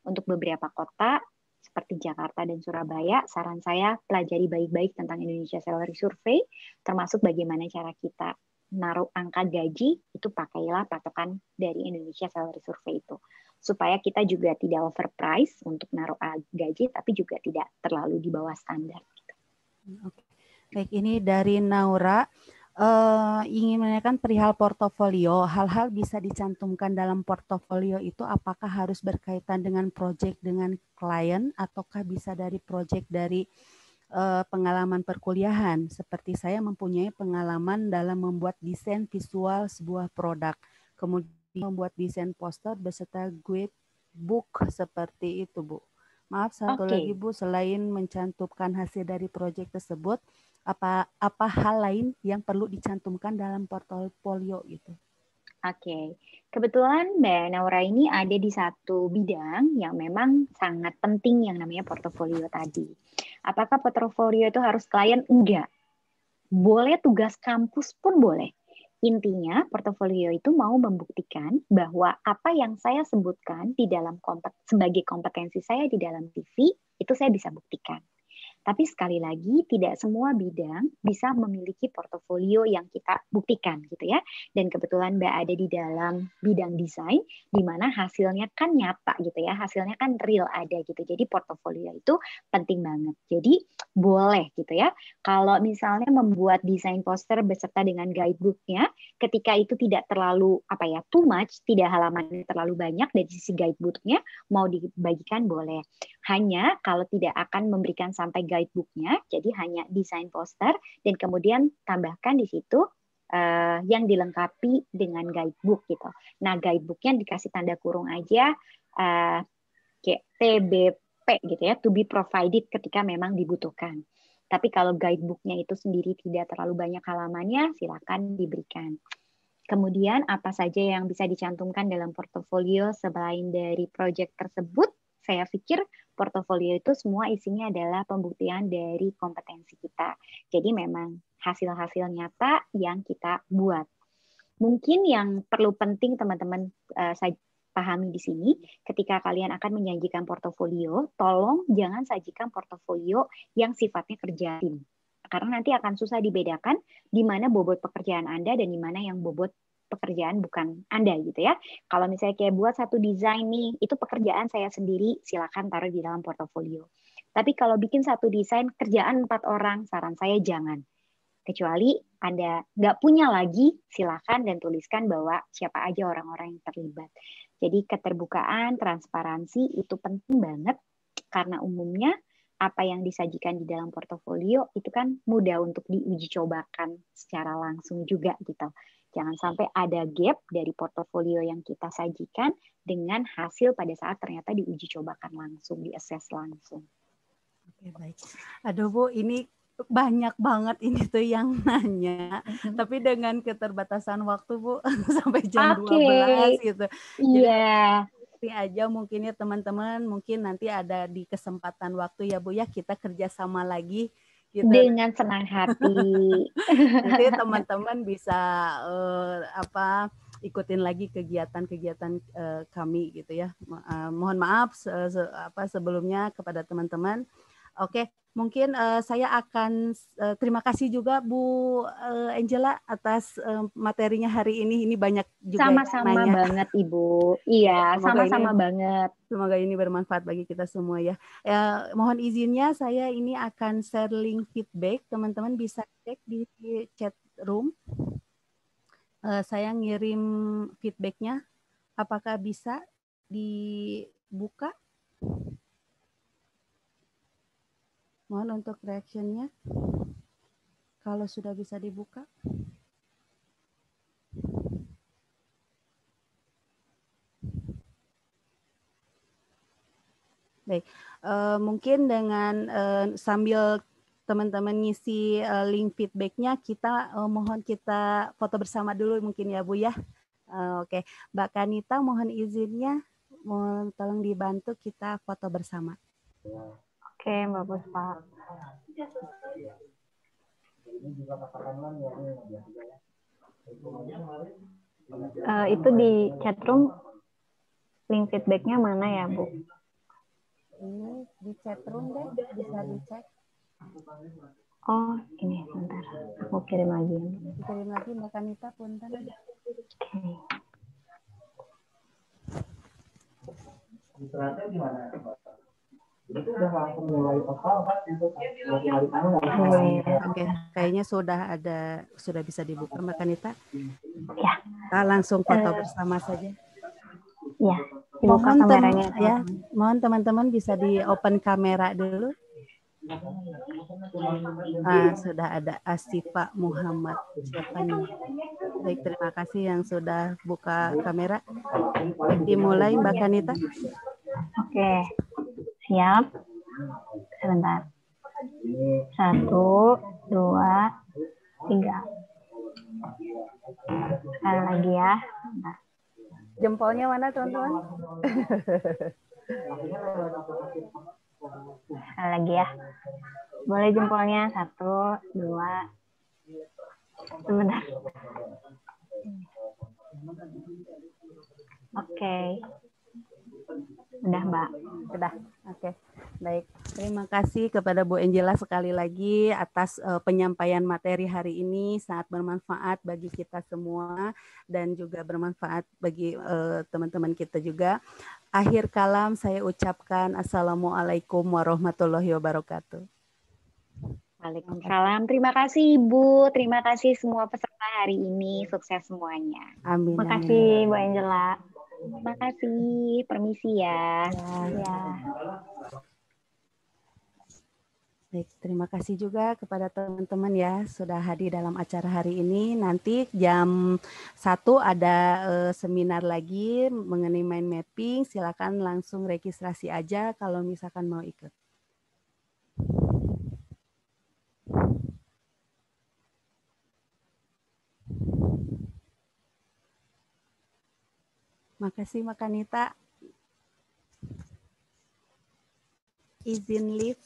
untuk beberapa kota seperti Jakarta dan Surabaya, saran saya pelajari baik-baik tentang Indonesia Salary Survey, termasuk bagaimana cara kita naruh angka gaji, itu pakailah patokan dari Indonesia Salary Survey itu. Supaya kita juga tidak overprice untuk naruh gaji, tapi juga tidak terlalu di bawah standar. Oke. Baik, ini dari Naura. Ingin menanyakan perihal portofolio, hal-hal bisa dicantumkan dalam portofolio itu apakah harus berkaitan dengan proyek dengan klien ataukah bisa dari proyek dari pengalaman perkuliahan. Seperti saya mempunyai pengalaman dalam membuat desain visual sebuah produk, kemudian membuat desain poster beserta guide book seperti itu, Bu. Maaf, satu lagi Bu, selain mencantumkan hasil dari proyek tersebut, apa hal lain yang perlu dicantumkan dalam portofolio itu? Oke, kebetulan Mbak Naura ini ada di satu bidang yang memang sangat penting yang namanya portofolio tadi. Apakah portofolio itu harus klien? Enggak. Boleh tugas kampus pun boleh. Intinya, portofolio itu mau membuktikan bahwa apa yang saya sebutkan di dalam sebagai kompetensi saya di dalam TV, itu saya bisa buktikan. Tapi sekali lagi, tidak semua bidang bisa memiliki portofolio yang kita buktikan gitu ya. Dan kebetulan Mbak ada di dalam bidang desain, di mana hasilnya kan nyata gitu ya, hasilnya kan real ada gitu. Jadi portofolio itu penting banget. Jadi boleh gitu ya. Kalau misalnya membuat desain poster beserta dengan guidebooknya, ketika itu tidak terlalu too much, tidak halamannya terlalu banyak dari sisi guidebooknya, mau dibagikan boleh. Hanya kalau tidak akan memberikan sampai guidebooknya, jadi hanya desain poster dan kemudian tambahkan di situ yang dilengkapi dengan guidebook gitu. Nah guidebooknya dikasih tanda kurung aja kayak TBP gitu ya, to be provided ketika memang dibutuhkan. Tapi kalau guidebooknya itu sendiri tidak terlalu banyak halamannya, silakan diberikan. Kemudian apa saja yang bisa dicantumkan dalam portofolio selain dari proyek tersebut? Saya pikir portofolio itu semua isinya adalah pembuktian dari kompetensi kita. Jadi memang hasil-hasil nyata yang kita buat. Mungkin yang perlu penting teman-teman saya pahami di sini, ketika kalian akan menyajikan portofolio, tolong jangan sajikan portofolio yang sifatnya kerja tim. Karena nanti akan susah dibedakan di mana bobot pekerjaan Anda dan di mana yang bobot pekerjaan bukan Anda gitu ya. Kalau misalnya kayak buat satu desain nih, itu pekerjaan saya sendiri, silakan taruh di dalam portofolio. Tapi kalau bikin satu desain kerjaan 4 orang, saran saya jangan. Kecuali Anda nggak punya lagi, silakan dan tuliskan bahwa siapa aja orang-orang yang terlibat. Jadi keterbukaan, transparansi itu penting banget karena umumnya apa yang disajikan di dalam portofolio itu kan mudah untuk diuji cobakan secara langsung juga gitu. Jangan sampai ada gap dari portofolio yang kita sajikan dengan hasil pada saat ternyata diuji cobakan langsung, diakses langsung. Oke, baik. Aduh Bu, ini banyak banget ini tuh yang nanya, tapi dengan keterbatasan waktu Bu sampai jam 12 gitu. Jadi ini aja mungkin ya teman-teman, mungkin nanti ada di kesempatan waktu ya Bu ya, kita kerjasama lagi. Gitu. Dengan senang hati. Nanti teman-teman bisa ikutin lagi kegiatan-kegiatan kami gitu ya. Mohon maaf sebelumnya kepada teman-teman. Oke, mungkin saya akan terima kasih juga Bu Angela atas materinya hari ini. Ini banyak juga sama-sama banget Ibu. Iya, sama-sama banget. Semoga ini bermanfaat bagi kita semua ya. Mohon izinnya saya ini akan share link feedback. Teman-teman bisa cek di chat room. Saya ngirim feedbacknya. Apakah bisa dibuka? Mohon untuk reaksinya. Kalau sudah bisa dibuka. Baik, mungkin dengan sambil teman-teman ngisi link feedbacknya, kita mohon kita foto bersama dulu mungkin ya Bu ya. Oke, Mbak Kanita mohon izinnya, mohon tolong dibantu kita foto bersama. Oke, Mbak Puspa. Itu di chatroom link feedbacknya mana ya Bu? Ini di chatroom deh, bisa dicek. Oh, ini sebentar. Aku kirim lagi. Kirim lagi Mbak Kanita, punten. Oke. Itu udah langsung mulai total kan untuk Oke, kayaknya sudah bisa dibuka Mbak Kanita. Ya. Kita langsung foto bersama saja. Ya, dibuka kameranya. Mohon teman-teman bisa di open kamera dulu. Sudah ada Asifa Muhammad. Siapa nih? Baik, terima kasih yang sudah buka kamera. Dimulai Mbak Kanita. Oke, siap. Sebentar. 1, 2, 3. Sekali lagi ya. Jempolnya mana teman-teman? Lagi ya. Boleh jempolnya 1, 2. Sebentar. Oke. Udah, Mbak. Udah. Oke. Baik. Terima kasih kepada Bu Angela sekali lagi atas penyampaian materi hari ini, sangat bermanfaat bagi kita semua dan juga bermanfaat bagi teman-teman kita juga. Akhir kalam saya ucapkan Assalamualaikum warahmatullahi wabarakatuh. Waalaikumsalam. Terima kasih Ibu. Terima kasih semua peserta hari ini. Sukses semuanya. Amin. Terima kasih Bu Angela. Terima kasih. Permisi ya. Ya. Baik, terima kasih juga kepada teman-teman ya sudah hadir dalam acara hari ini. Nanti jam 1 ada seminar lagi mengenai mind mapping. Silakan langsung registrasi aja kalau misalkan mau ikut. Makasih Makanita. Izin live.